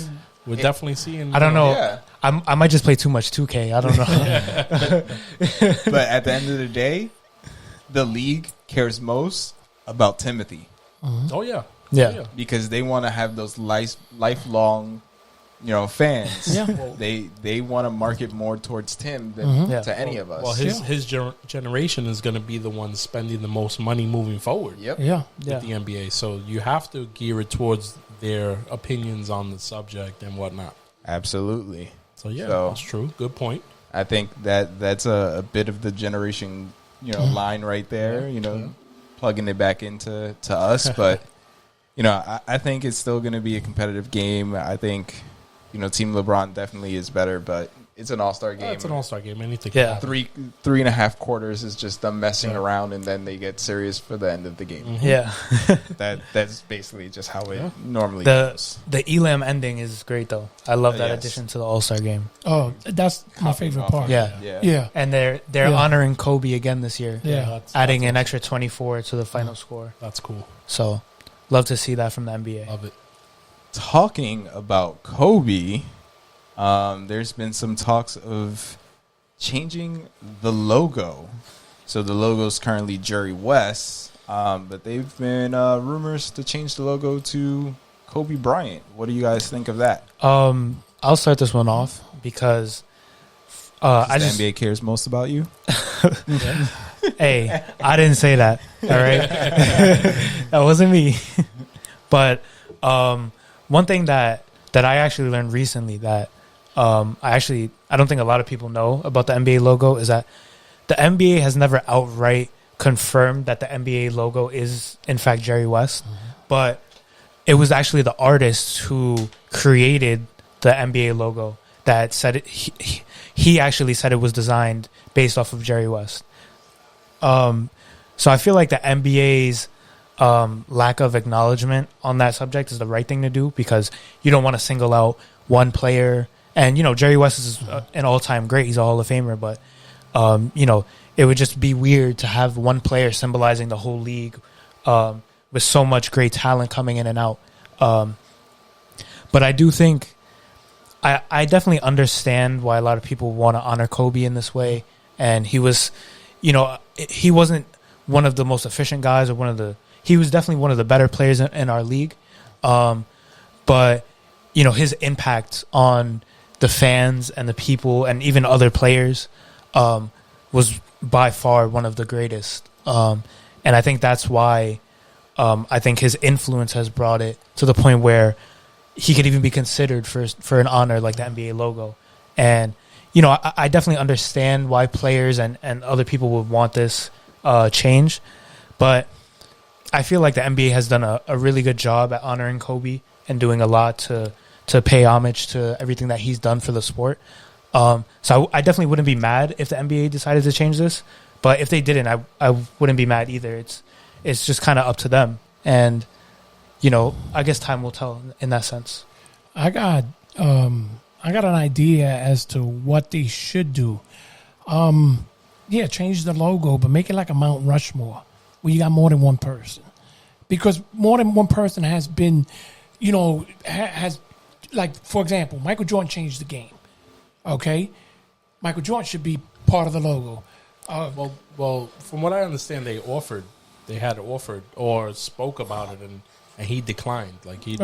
We're definitely seeing. I don't know. Yeah. I might just play too much 2K. I don't know. But at the end of the day, the league cares most about Timothy. Oh, yeah. Yeah. Because they want to have those lifelong, fans. Yeah. They want to market more towards Tim than to any of us. Well, his generation is going to be the one spending the most money moving forward. Yep. Yeah. With the NBA, so you have to gear it towards their opinions on the subject and whatnot. Absolutely. So that's true. Good point. I think that's a bit of the generation, line right there. Plugging it back into us, but I think it's still going to be a competitive game. I think Team LeBron definitely is better, but it's an all-star game. It's an all-star game. Anything. Yeah. Three and a half quarters is just them messing around, and then they get serious for the end of the game. Mm-hmm. Yeah. That's basically just how it normally The goes. Elam ending is great, though. I love that Yes. addition to the All-Star game. Oh, that's my favorite part. Yeah. Yeah. And they're Yeah. honoring Kobe again this year. Yeah. Adding an extra 24 to the final score. That's cool. So, love to see that from the NBA. Love it. Talking about Kobe, there's been some talks of changing the logo. So the logo is currently Jerry West, but they've been rumors to change the logo to Kobe Bryant. What do you guys think of that? I'll start this one off because The NBA cares most about you? Hey, I didn't say that. All right, that wasn't me. But one thing that I actually learned recently that I don't think a lot of people know about the NBA logo is that the NBA has never outright confirmed that the NBA logo is in fact Jerry West, but it was actually the artist who created the NBA logo that said it. He actually said it was designed based off of Jerry West. So I feel like the NBA's lack of acknowledgement on that subject is the right thing to do, because you don't want to single out one player. And, Jerry West is an all-time great. He's a Hall of Famer. But, it would just be weird to have one player symbolizing the whole league with so much great talent coming in and out. But I do think I definitely understand why a lot of people want to honor Kobe in this way. And he was, he wasn't one of the most efficient guys or he was definitely one of the better players in our league. But, his impact on the fans and the people and even other players was by far one of the greatest. And I think that's why I think his influence has brought it to the point where he could even be considered for an honor like the NBA logo. And, I definitely understand why players and other people would want this change. But I feel like the NBA has done a really good job at honoring Kobe and doing a lot to pay homage to everything that he's done for the sport. So I definitely wouldn't be mad if the NBA decided to change this. But if they didn't, I wouldn't be mad either. It's just kind of up to them. And, I guess time will tell in that sense. I got an idea as to what they should do. Change the logo, but make it like a Mount Rushmore, where you got more than one person. Because more than one person has been, has like for example, Michael Jordan changed the game. Okay, Michael Jordan should be part of the logo. Well, from what I understand, they had offered or spoke about it, and he declined. Like he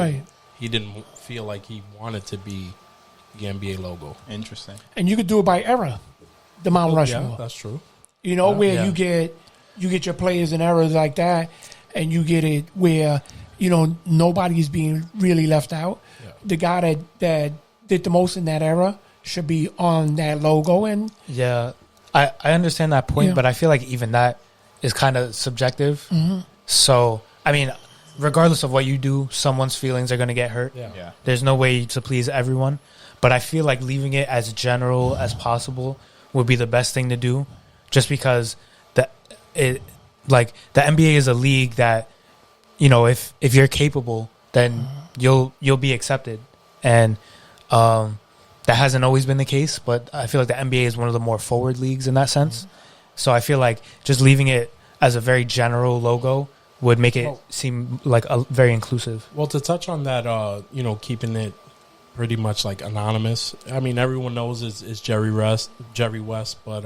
didn't feel like he wanted to be the NBA logo. Interesting. And you could do it by era, the Mount Rushmore. Yeah, that's true. You know, where you get your players in eras like that, and you get it where, you know, nobody is being really left out. Yeah. The guy that did the most in that era should be on that logo. And yeah, I understand that point, but I feel like even that is kind of subjective. Mm-hmm. So, I mean, regardless of what you do, someone's feelings are going to get hurt. Yeah. There's no way to please everyone. But I feel like leaving it as general as possible would be the best thing to do, just because the NBA is a league that, you know, if you're capable, then you'll be accepted, and that hasn't always been the case. But I feel like the NBA is one of the more forward leagues in that sense. So I feel like just leaving it as a very general logo would make it seem like a very inclusive. Well, to touch on that, you know, keeping it pretty much like anonymous. I mean, everyone knows it's Jerry West, but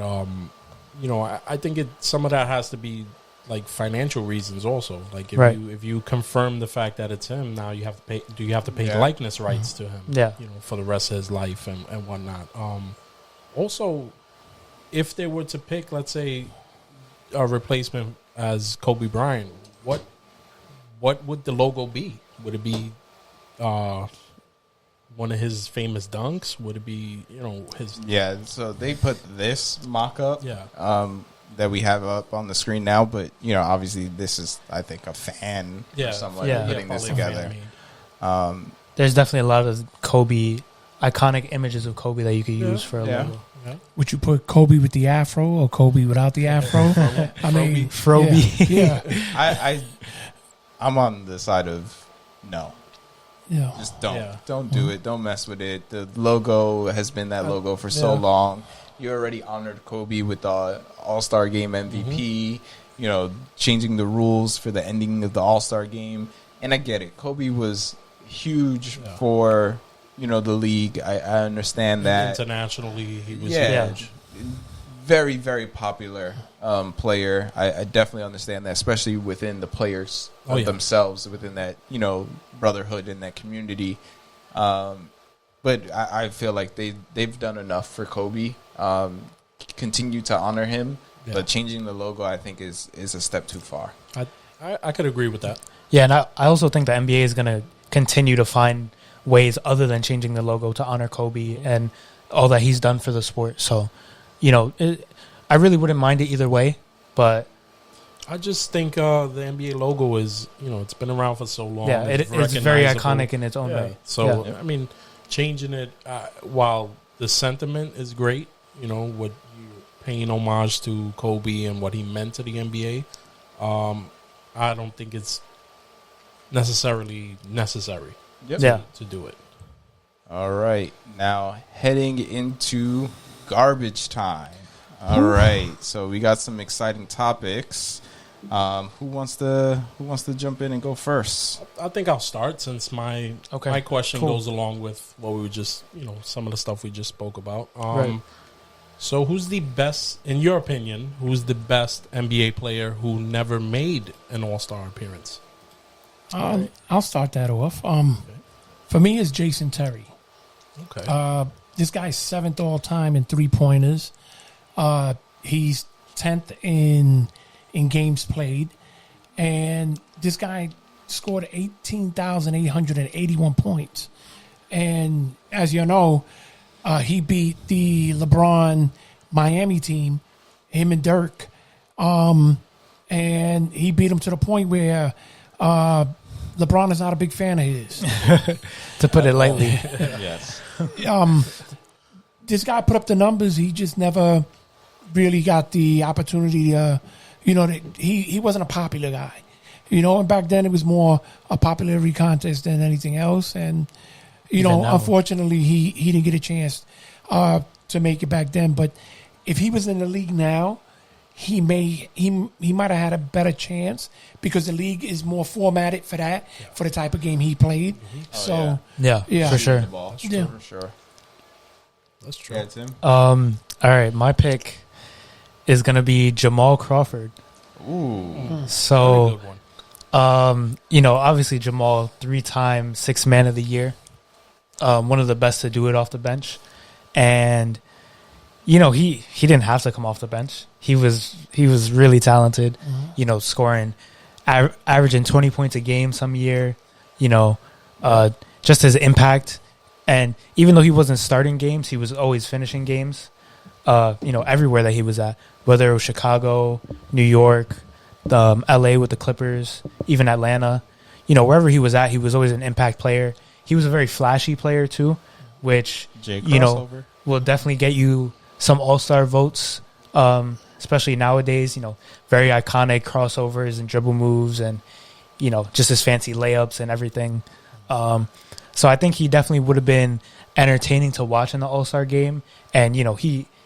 you know, I think some of that has to be like financial reasons also. Like if you confirm the fact that it's him, now you have to pay. Do you have to pay likeness rights to him? Yeah, you know, for the rest of his life and whatnot. Also, if they were to pick, let's say, a replacement as Kobe Bryant, what would the logo be? Would it be one of his famous dunks? Would it be, you know, his... Yeah, so they put this mock-up that we have up on the screen now, but, you know, obviously this is, I think, a fan or someone putting this together. There's definitely a lot of Kobe, iconic images of Kobe that you could use for a logo. Yeah. Would you put Kobe with the afro or Kobe without the afro? I mean, Froby. Yeah. I'm on the side of no. Yeah. Just don't do it. Don't mess with it. The logo has been that logo for so long. You already honored Kobe with the All-Star Game MVP, you know, changing the rules for the ending of the All-Star Game. And I get it. Kobe was huge for, you know, the league. I understand that. Internationally, he was huge. Very, very popular player. I definitely understand that, especially within the players themselves, within that, you know, brotherhood in that community. But I feel like they've done enough for Kobe. Continue to honor him, but changing the logo, I think, is a step too far. I could agree with that. Yeah, and I also think the NBA is going to continue to find ways other than changing the logo to honor Kobe and all that he's done for the sport. So, you know, I really wouldn't mind it either way, but I just think the NBA logo is, you know, it's been around for so long. Yeah, it's very iconic in its own way. So, I mean, changing it, while the sentiment is great, you know, what you're paying homage to Kobe and what he meant to the NBA, I don't think it's necessarily necessary to do it. All right. Now, heading into garbage time. All right. So we got some exciting topics. Who wants to jump in and go first? I think I'll start, since my question goes along with what we were just, you know, some of the stuff we just spoke about. So who's the best, in your opinion, who's the best NBA player who never made an All-Star appearance? I'll start that off. For me, it's Jason Terry. Okay. This guy's 7th all-time in three-pointers. He's 10th in games played. And this guy scored 18,881 points. And as you know, he beat the LeBron Miami team, him and Dirk. And he beat him to the point where LeBron is not a big fan of his. To put it lightly. Yes. This guy put up the numbers. He just never really got the opportunity to, you know, he wasn't a popular guy. You know, and back then it was more a popularity contest than anything else. And, you know, unfortunately, he didn't get a chance to make it back then. But if he was in the league now, he might have had a better chance because the league is more formatted for that, for the type of game he played. So Yeah, for sure. The ball. Yeah. For sure. That's true. Yeah, Tim. All right, my pick is gonna be Jamal Crawford. Ooh. So, Very good one. obviously Jamal, 3-time Sixth Man of the Year, one of the best to do it off the bench, and he didn't have to come off the bench. He was really talented. Scoring, averaging 20 points a game some year. Just his impact, and even though he wasn't starting games, he was always finishing games. Everywhere that he was at, whether it was Chicago, New York, LA with the Clippers, even Atlanta, wherever he was at, he was always an impact player. He was a very flashy player too, which, will definitely get you some all-star votes, especially nowadays, very iconic crossovers and dribble moves and, just his fancy layups and everything. So I think he definitely would have been entertaining to watch in the all-star game. And,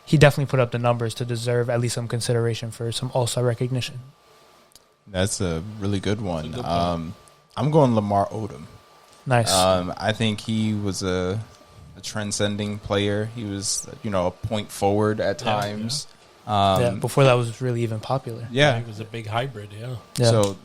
he definitely put up the numbers to deserve at least some consideration for some all-star recognition. That's a really good one. I'm going Lamar Odom. Nice. I think he was a transcending player. He was, a point forward at times. Before that was really even popular. Yeah. He was a big hybrid, yeah. So,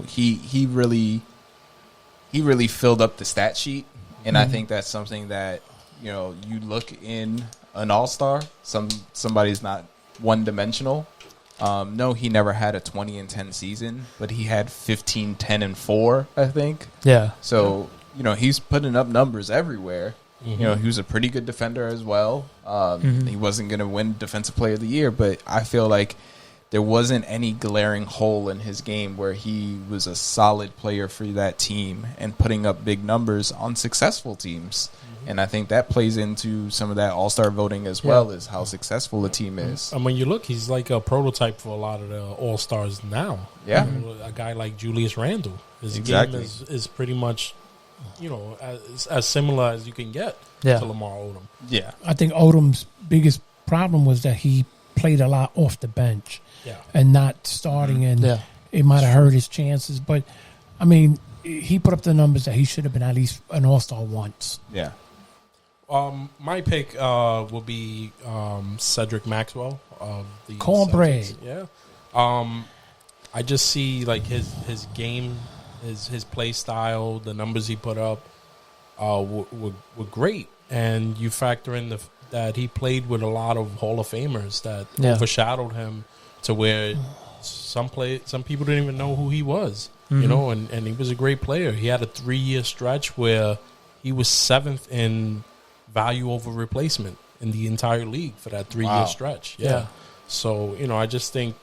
he really filled up the stat sheet. And I think that's something that, you look in an all-star, somebody's not one-dimensional. No, he never had a 20-10 season, but he had 15, 10, and 4, I think. Yeah. So, he's putting up numbers everywhere. He was a pretty good defender as well. He wasn't going to win Defensive Player of the Year, but I feel like there wasn't any glaring hole in his game where he was a solid player for that team and putting up big numbers on successful teams. And I think that plays into some of that all-star voting as well, as how successful the team is. And when you look, he's like a prototype for a lot of the all-stars now. Yeah. A guy like Julius Randle. His Exactly. game is pretty much, as similar as you can get to Lamar Odom. Yeah. I think Odom's biggest problem was that he played a lot off the bench and not starting, and it might have hurt his chances. But, I mean, he put up the numbers that he should have been at least an all-star once. Yeah. My pick will be Cedric Maxwell of the Cornbread. Celtics. Yeah. I just see like his game, his play style, the numbers he put up were great, and you factor in that he played with a lot of Hall of Famers that overshadowed him to where some people didn't even know who he was. And he was a great player. He had a 3-year stretch where he was 7th in value over replacement in the entire league for that 3-year stretch. Yeah. So, I just think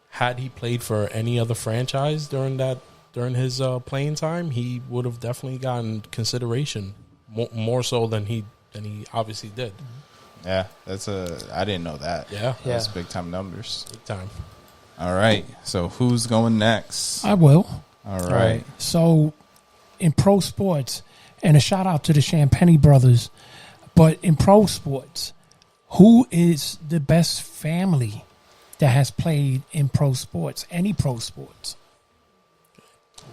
had he played for any other franchise during his playing time, he would have definitely gotten consideration more so than he obviously did. Yeah, I didn't know that. Yeah. That's big time numbers. Big time. All right. So who's going next? I will. All right. So, in pro sports, and a shout out to the Champagne brothers, but in pro sports, who is the best family that has played in pro sports? Any pro sports?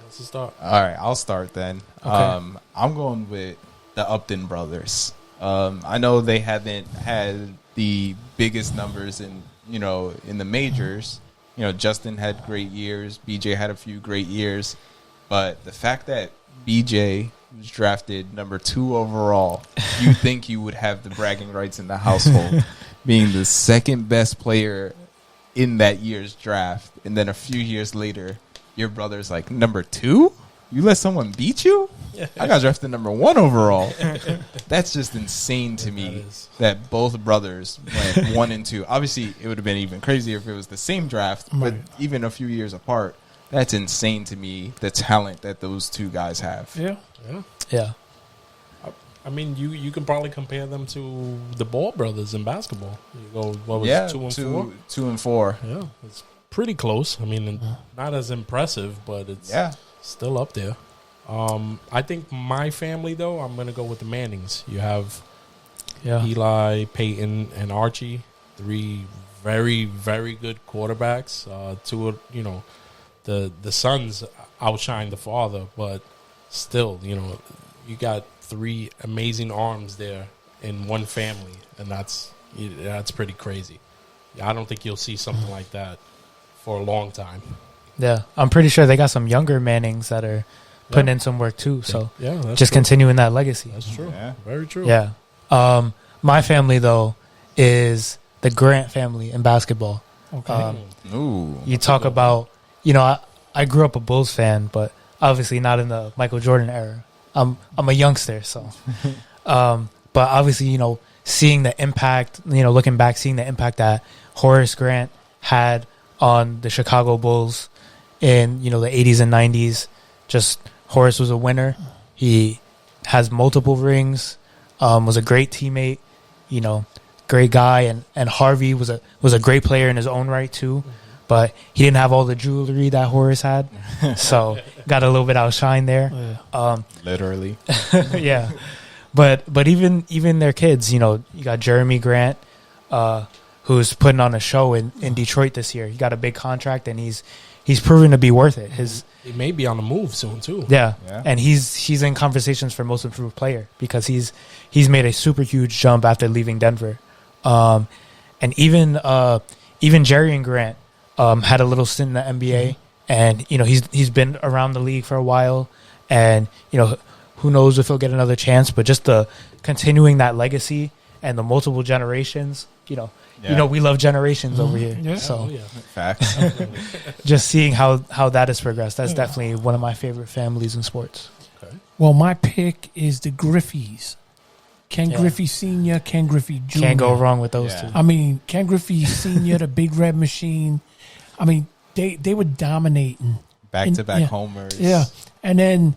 Let's start. All right, I'll start then. Okay. I'm going with the Upton brothers. I know they haven't had the biggest numbers in the majors. Justin had great years. BJ had a few great years. But the fact that BJ was drafted number 2 overall, you think you would have the bragging rights in the household, being the second best player in that year's draft. And then a few years later, your brother's like, number 2? You let someone beat you? I got drafted number 1 overall. That's just insane to me that both brothers went 1 and 2. Obviously, it would have been even crazier if it was the same draft, but even a few years apart, that's insane to me, the talent that those two guys have. Yeah. I mean, you can probably compare them to the Ball brothers in basketball. You go, what was it, 2 and 4? 2 and 4. Yeah, it's pretty close. I mean, not as impressive, but it's still up there. I think my family, though, I'm going to go with the Mannings. You have Eli, Peyton, and Archie, 3 very, very good quarterbacks. Two, the sons outshine the father, but still, you got 3 amazing arms there in one family, and that's pretty crazy. I don't think you'll see something like that for a long time. Yeah, I'm pretty sure they got some younger Mannings that are putting in some work too. So that's just true. continuing that legacy. That's true. Yeah. Very true. Yeah. My family though is the Grant family in basketball. Okay. Ooh. You talk about, I grew up a Bulls fan, but obviously not in the Michael Jordan era. I'm a youngster, so. But obviously, seeing the impact, looking back, seeing the impact that Horace Grant had on the Chicago Bulls in, the 80s and 90s. Just Horace was a winner. He has multiple rings, was a great teammate, great guy. And Harvey was a great player in his own right too. But he didn't have all the jewelry that Horace had. So got a little bit outshined there. Literally. Yeah. But even their kids, you got Jeremy Grant, who's putting on a show in Detroit this year. He got a big contract, and he's proven to be worth it. He may be on the move soon too. Yeah. And he's in conversations for most improved player because he's made a super huge jump after leaving Denver. And even Jerry and Grant had a little stint in the NBA, and he's been around the league for a while, and who knows if he'll get another chance, but just the continuing that legacy and the multiple generations, we love generations over here. Yeah. So Facts. just seeing how that has progressed, that's definitely one of my favorite families in sports. Okay. Well, my pick is the Griffeys. Ken Griffey Sr., Ken Griffey Jr. Can't go wrong with those Yeah. two. I mean, Ken Griffey Sr., the Big Red Machine. I mean, they were dominating. Back-to-back Yeah. homers. Yeah. And then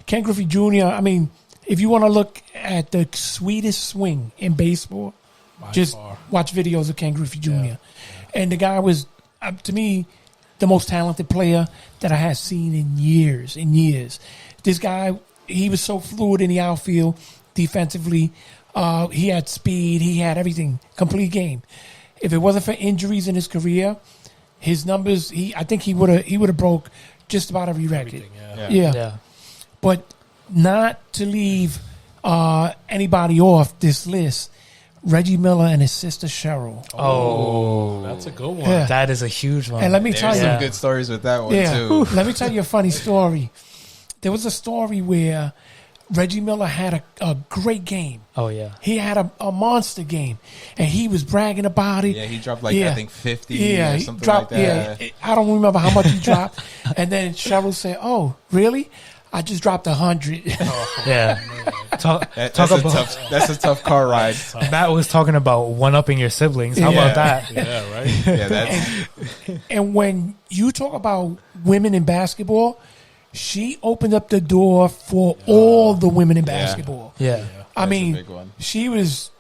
Ken Griffey Jr., I mean, if you want to look at the sweetest swing in baseball, By just far. watch videos of Ken Griffey Jr. And the guy was, to me, the most talented player that I had seen in years. This guy, he was so fluid in the outfield, defensively. He had speed. He had everything, complete game. If it wasn't for injuries in his career, his numbers, I think he would have broke just about every record. Everything, Yeah. But not to leave anybody off this list, Reggie Miller and his sister Cheryl. Oh, That's a good one. Yeah. that is a huge one. And let me There's tell some you, good stories with that one, yeah, too. let me tell you a funny story. There was a story where Reggie Miller had a great game. Oh, yeah. He had a monster game, and he was bragging about it. Yeah, he dropped I think 50 Yeah, or he something dropped. like that. Yeah, I don't remember how much he dropped. And then Cheryl said, "Oh, really? I just dropped 100." Yeah. Talk That's about a tough car ride. Matt was talking about one-upping your siblings. How Yeah. about that? Yeah, right. Yeah, that's And when you talk about women in basketball, she opened up the door for all the women in basketball. Yeah. I That's a mean, big one. she was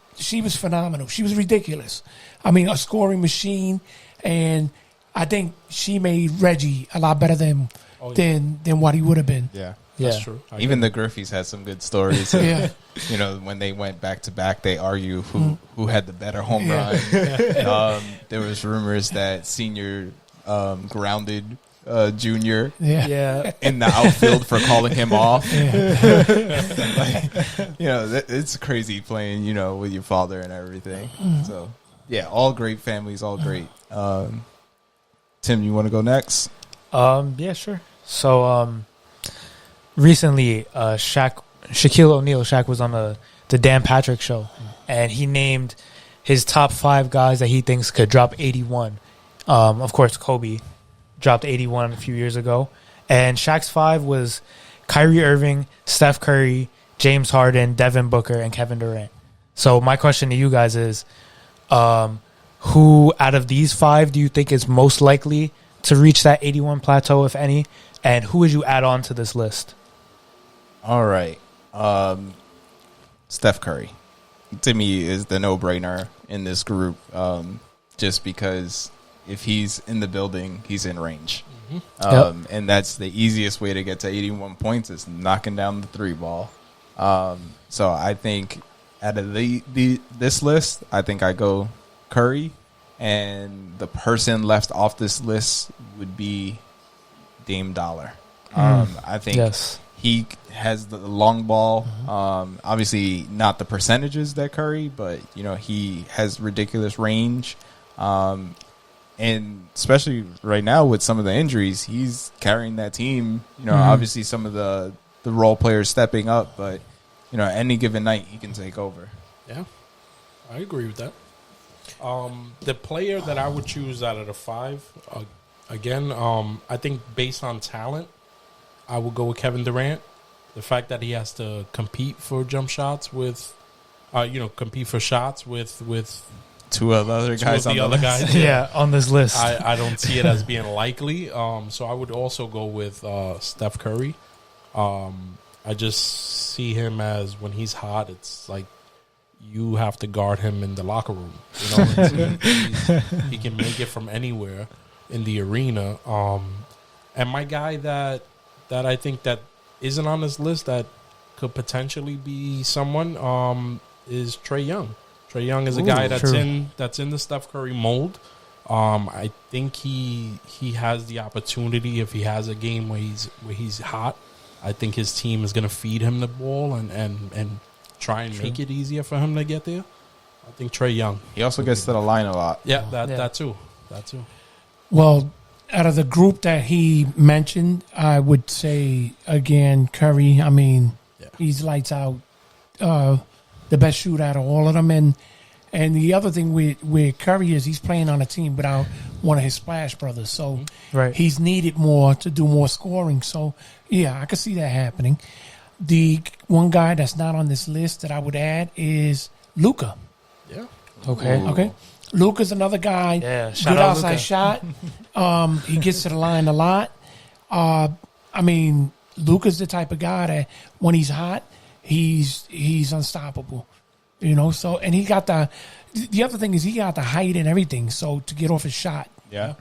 phenomenal. She was ridiculous. I mean, a scoring machine, and I think she made Reggie a lot better than what he would have been. yeah. That's Yeah. true. Even the Griffeys had some good stories. Yeah. When they went back to back, they argue who had the better home Yeah. run. There was rumors that Senior grounded Junior Yeah. Yeah. in the outfield for calling him off. Yeah. It's crazy playing, with your father and everything. So, yeah, all great families, all great. Tim, you want to go next? Yeah, sure. So, recently, Shaquille O'Neal, Shaq was on the Dan Patrick show, and he named his top 5 guys that he thinks could drop 81. Of course, Kobe dropped 81 a few years ago, and Shaq's 5 was Kyrie Irving, Steph Curry, James Harden, Devin Booker, and Kevin Durant. So my question to you guys is, who out of these 5 do you think is most likely to reach that 81 plateau, if any, and who would you add on to this list? All right. Steph Curry, to me, is the no-brainer in this group, just because if he's in the building, he's in range. And that's the easiest way to get to 81 points is knocking down the 3 ball. So I think out of this list, I think I go Curry, and the person left off this list would be Dame Dollar. I think he has the long ball. Obviously, not the percentages that Curry, but he has ridiculous range. And especially right now with some of the injuries, he's carrying that team. Obviously some of the role players stepping up, but any given night he can take over. Yeah, I agree with that. The player that I would choose out of the 5, again, I think based on talent, I would go with Kevin Durant. The fact that he has to compete for jump shots with, compete for shots with two of the other guys on the other list. guys. Yeah, on this list. I don't see it as being likely. So I would also go with Steph Curry. I just see him as when he's hot, it's like you have to guard him in the locker room. He can make it from anywhere in the arena. And my guy that I think that isn't on this list that could potentially be someone is Trae Young. Trae Young is a guy that's in the Steph Curry mold. I think he has the opportunity if he has a game where he's hot. I think his team is going to feed him the ball and try and make it easier for him to get there. I think Trae Young. He also gets to the line a lot. Yeah, that too. Well, out of the group that he mentioned, I would say again Curry. I mean, he's lights out. The best shooter out of all of them, and the other thing with Curry is he's playing on a team without one of his Splash brothers, so he's needed more to do more scoring. So yeah, I could see that happening. The one guy that's not on this list that I would add is Luka. Yeah. Okay. Luka's another guy. Yeah. Good outside shot. He gets to the line a lot. I mean, Luka's the type of guy that when he's hot, he's unstoppable, So, and he got the other thing is he got the height and everything. So to get off his shot, Yeah.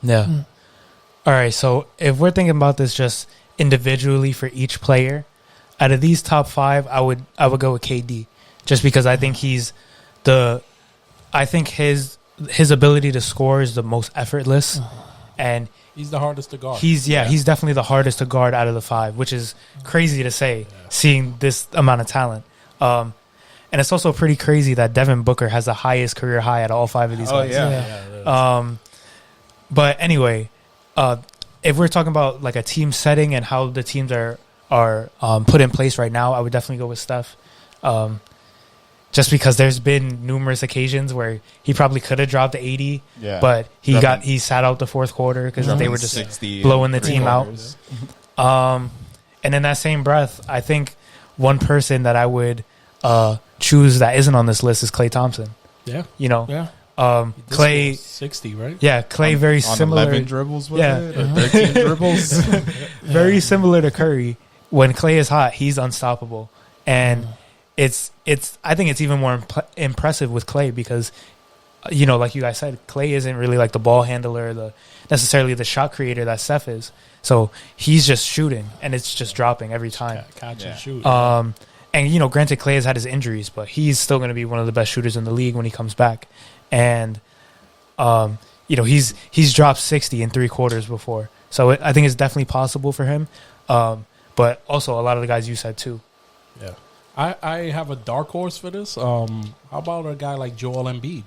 All right. So if we're thinking about this just individually for each player, out of these top 5, I would go with KD, just because I think his ability to score is the most effortless, and he's the hardest to guard. He's definitely the hardest to guard out of the 5, which is crazy to say, seeing this amount of talent. And it's also pretty crazy that Devin Booker has the highest career high out of all 5 of these guys. But anyway, if we're talking about like a team setting and how the teams are put in place right now, I would definitely go with Steph. Just because there's been numerous occasions where he probably could have dropped 80, but he sat out the fourth quarter because they were just blowing the team out. And in that same breath, I think one person that I would choose that isn't on this list is Klay Thompson. Yeah. Klay 60, right? Yeah, Klay very similar. 11 dribbles with it, or 13 dribbles. Very similar to Curry. When Klay is hot, he's unstoppable, and I think it's even more impressive with Klay because, like you guys said, Klay isn't really like the ball handler, necessarily the shot creator that Steph is. So he's just shooting, and it's just dropping every time. Catch and shoot. And granted, Klay has had his injuries, but he's still going to be one of the best shooters in the league when he comes back. And he's dropped 60 in 3 quarters before, so I think it's definitely possible for him. But also a lot of the guys you said too. Yeah. I have a dark horse for this. How about a guy like Joel Embiid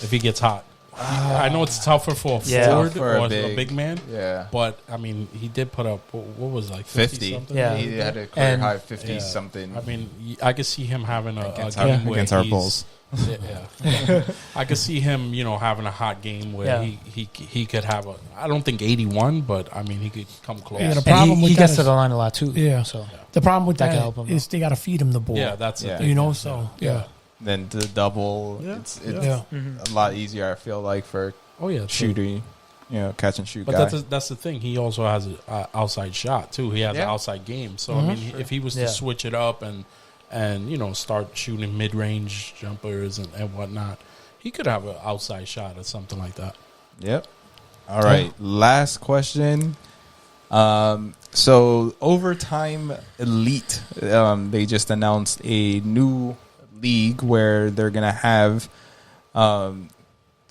if he gets hot? I know it's tougher for a forward or a big man. Yeah. But, I mean, he did put up, what was it, like 50 something? Yeah. He had a career high 50 something. I mean, I could see him having a against game against our Bulls. Yeah. I could see him, having a hot game where he could have I don't think 81, but I mean he could come close. Yeah, the problem with he that gets is, to the line a lot too. Yeah. So the problem with that can that help him is they got to feed him the ball. Yeah, that's the thing. Then the double, it's a lot easier. I feel like for shooting, catch and shoot. But guy. that's the thing. He also has an outside shot too. He has an outside game. So I mean, if he was to switch it up and start shooting mid-range jumpers and whatnot, he could have an outside shot or something like that. Yep. All right. Last question. So Overtime Elite, they just announced a new league where they're gonna have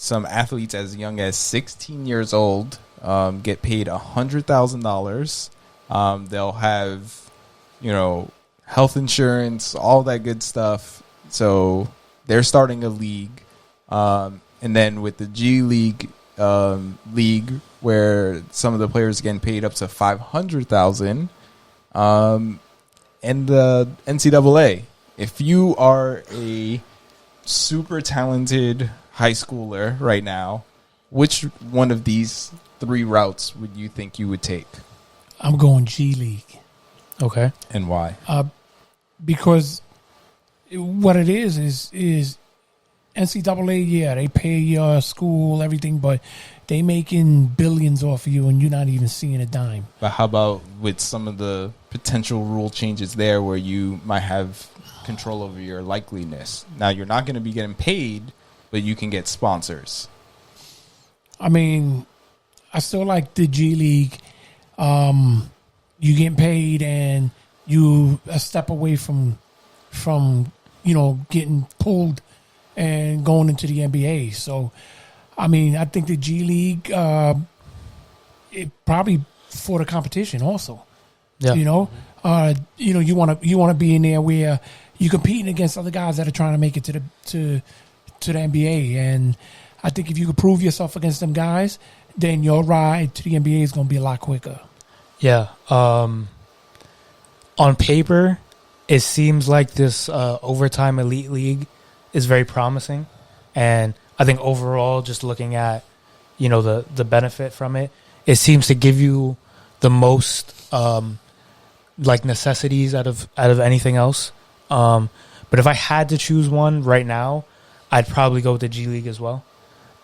some athletes as young as 16 years old get paid $100,000. They'll have, health insurance, all that good stuff. So they're starting a league. And then with the G League league, where some of the players getting paid up to $500,000, and the NCAA, if you are a super talented high schooler right now, which one of these 3 routes would you think you would take? I'm going G League. Okay. And why? Because what it is NCAA, yeah, they pay your school, everything, but they making billions off of you and you're not even seeing a dime. But how about with some of the potential rule changes there where you might have control over your likeliness? Now, you're not going to be getting paid, but you can get sponsors. I mean, I still like the G League. You getting paid and you a step away from getting pulled and going into the NBA. So, I mean, I think the G League, it probably for the competition also. Yeah. You want to be in there where you're competing against other guys that are trying to make it to the NBA. And I think if you could prove yourself against them guys, then your ride to the NBA is going to be a lot quicker. Yeah. On paper, it seems like this overtime elite league is very promising. And I think overall, just looking at, the benefit from it, it seems to give you the most necessities out of anything else. But if I had to choose one right now, I'd probably go with the G League as well.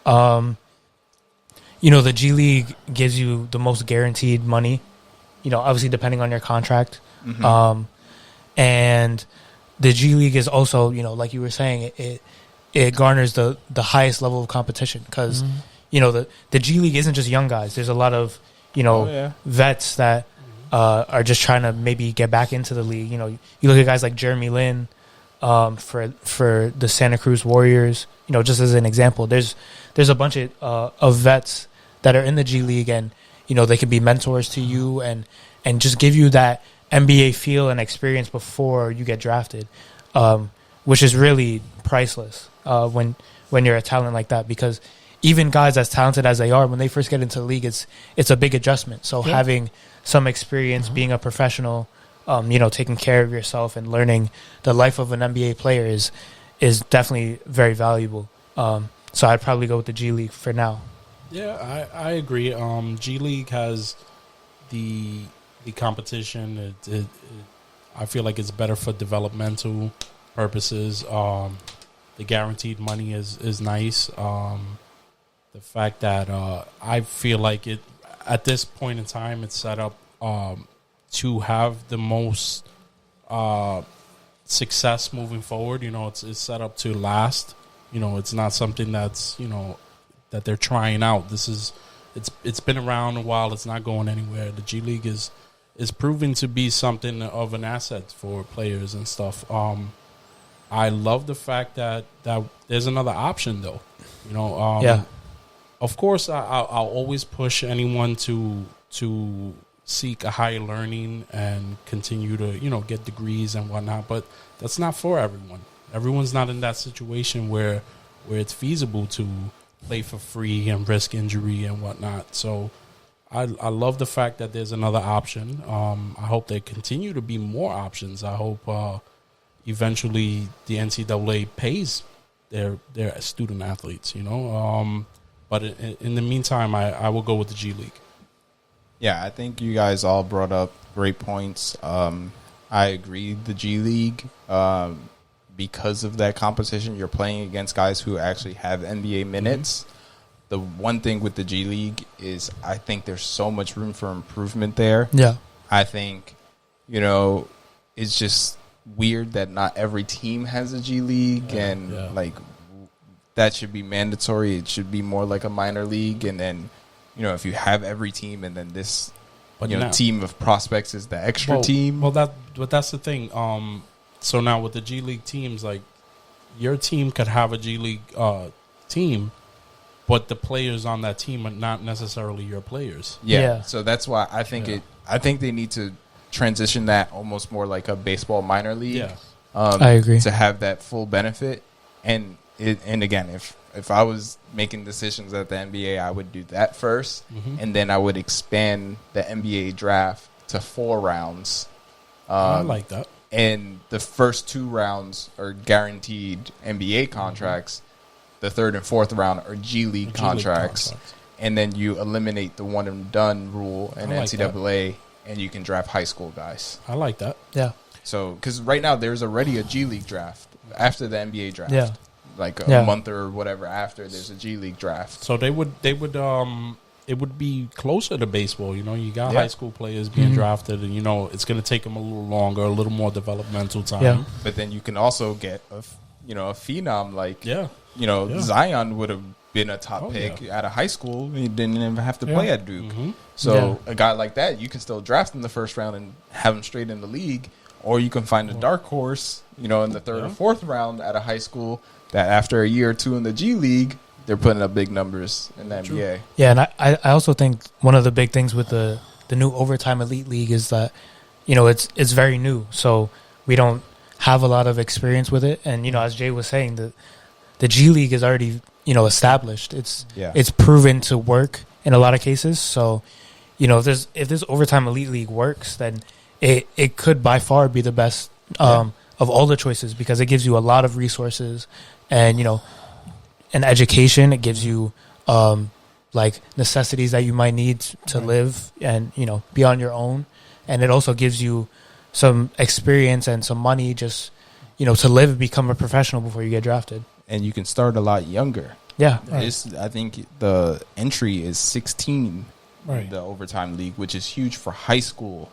The G League gives you the most guaranteed money, obviously depending on your contract. Mm-hmm. And the G League is also, like you were saying, it garners the highest level of competition because, the G League isn't just young guys. There's a lot of, vets that are just trying to maybe get back into the league. You look at guys like Jeremy Lin for the Santa Cruz Warriors, just as an example. There's a bunch of vets that are in the G League and, they can be mentors to you and just give you that NBA feel and experience before you get drafted, which is really priceless when you're a talent like that. Because even guys as talented as they are, when they first get into the league, it's a big adjustment. So having some experience, being a professional, taking care of yourself and learning the life of an NBA player is definitely very valuable. So I'd probably go with the G League for now. Yeah, I agree. G League has the competition. I feel like it's better for developmental purposes. The guaranteed money is nice. The fact that I feel like it at this point in time, it's set up to have the most success moving forward. It's set up to last. It's not something that's that they're trying out. It's been around a while. It's not going anywhere. The G League is proving to be something of an asset for players and stuff. I love the fact that there's another option though. Of course, I'll always push anyone to seek a higher learning and continue to get degrees and whatnot. But that's not for everyone. Everyone's not in that situation where it's feasible to play for free and risk injury and whatnot. So I love the fact that there's another option. I hope there continue to be more options. I hope eventually the NCAA pays their student athletes, But in the meantime, I will go with the G League. Yeah, I think you guys all brought up great points. I agree, the G League, because of that competition, you're playing against guys who actually have NBA minutes. Mm-hmm. The one thing with the G League is I think there's so much room for improvement there. Yeah. I think, it's just weird that not every team has a G League that should be mandatory. It should be more like a minor league. And then, if you have every team and then this team of prospects is the extra team. Well, that's the thing. So now with the G League teams, like your team could have a G League team, but the players on that team are not necessarily your players. Yeah. So that's why I think I think they need to transition that almost more like a baseball minor league. Yeah. I agree. To have that full benefit. And again, if I was making decisions at the NBA, I would do that first, and then I would expand the NBA draft to 4 rounds. I like that. And the first 2 rounds are guaranteed NBA contracts. The 3rd and 4th round are G League contracts. And then you eliminate the one and done rule in NCAA, and you can draft high school guys. I like that. Yeah. So, because right now there's already a G League draft after the NBA draft. Yeah. Like a month or whatever after, there's a G League draft. So it would be closer to baseball. You know, you got high school players being drafted, and you know it's going to take them a little longer, a little more developmental time. Yeah. But then you can also get a phenom like Yeah. Zion would have been a top pick out of high school. He didn't even have to play at Duke. So a guy like that, you can still draft in the first round and have him straight in the league, or you can find a dark horse, in the 3rd or 4th round out of high school that after a year or 2 in the G League, they're putting up big numbers in the NBA. Yeah, and I also think one of the big things with the new Overtime Elite League is that, it's very new. So we don't have a lot of experience with it. And, as Jay was saying, the G League is already, established. It's proven to work in a lot of cases. So, if this Overtime Elite League works, then it could by far be the best of all the choices, because it gives you a lot of resources and, an education. It gives you like necessities that you might need to live and, be on your own. And it also gives you some experience and some money just, to live and become a professional before you get drafted. And you can start a lot younger. Yeah. I think the entry is 16 Right. the Overtime League, which is huge for high school.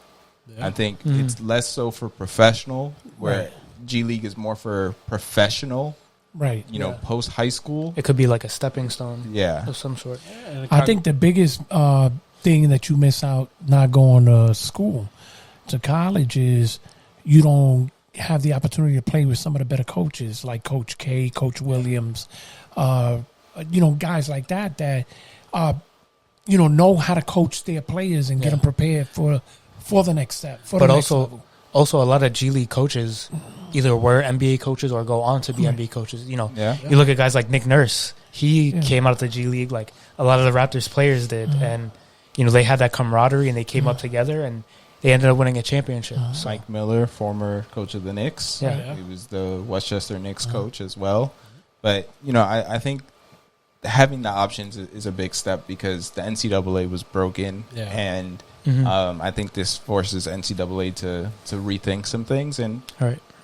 Yeah. I think it's less so for professional, where G League is more for professional, Right. post high school. It could be like a stepping stone Yeah. of some sort. I think the biggest thing that you miss out not going to school, to college, is you don't have the opportunity to play with some of the better coaches like Coach K, Coach Williams, guys like that know how to coach their players and get them prepared for the next step. But also a lot of G League coaches either were NBA coaches or go on to be NBA coaches. You look at guys like Nick Nurse. He came out of the G League like a lot of the Raptors players did. And, they had that camaraderie and they came up together and they ended up winning a championship. Mike Miller, former coach of the Knicks. Yeah. He was the Westchester Knicks coach as well. But, I think having the options is a big step, because the NCAA was broken. Yeah. And I think this forces NCAA to rethink some things. And,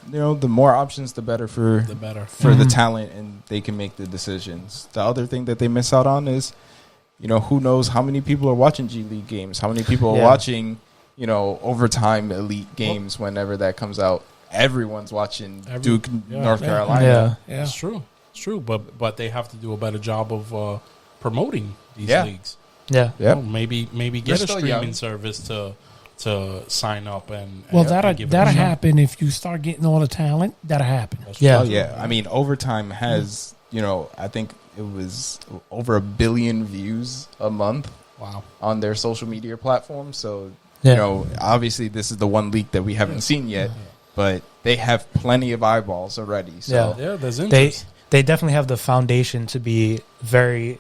the more options, the better for the talent, and they can make the decisions. The other thing that they miss out on is, who knows how many people are watching G League games? How many people are watching Overtime Elite games whenever that comes out? Everyone's watching Duke, North Carolina. Yeah. It's true. It's true. But they have to do a better job of promoting these leagues. Yeah. Yeah. Maybe get a still streaming young. service to sign up and that'll give it a shot. happen if you start getting all the talent. That'll happen. Yeah. Oh, yeah. I mean, Overtime has, I think it was over 1 billion views a month. Wow. On their social media platforms. So, Yeah. obviously this is the one leak that we haven't seen yet, but they have plenty of eyeballs already. So Yeah, there's interest. They definitely have the foundation to be a very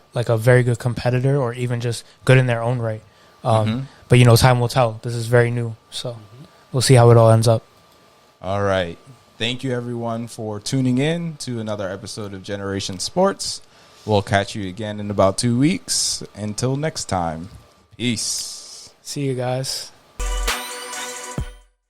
good competitor, or even just good in their own right. But time will tell. This is very new, so we'll see how it all ends up. All right. Thank you, everyone, for tuning in to another episode of Generation Sports. We'll catch you again in about 2 weeks. Until next time, peace. See you guys.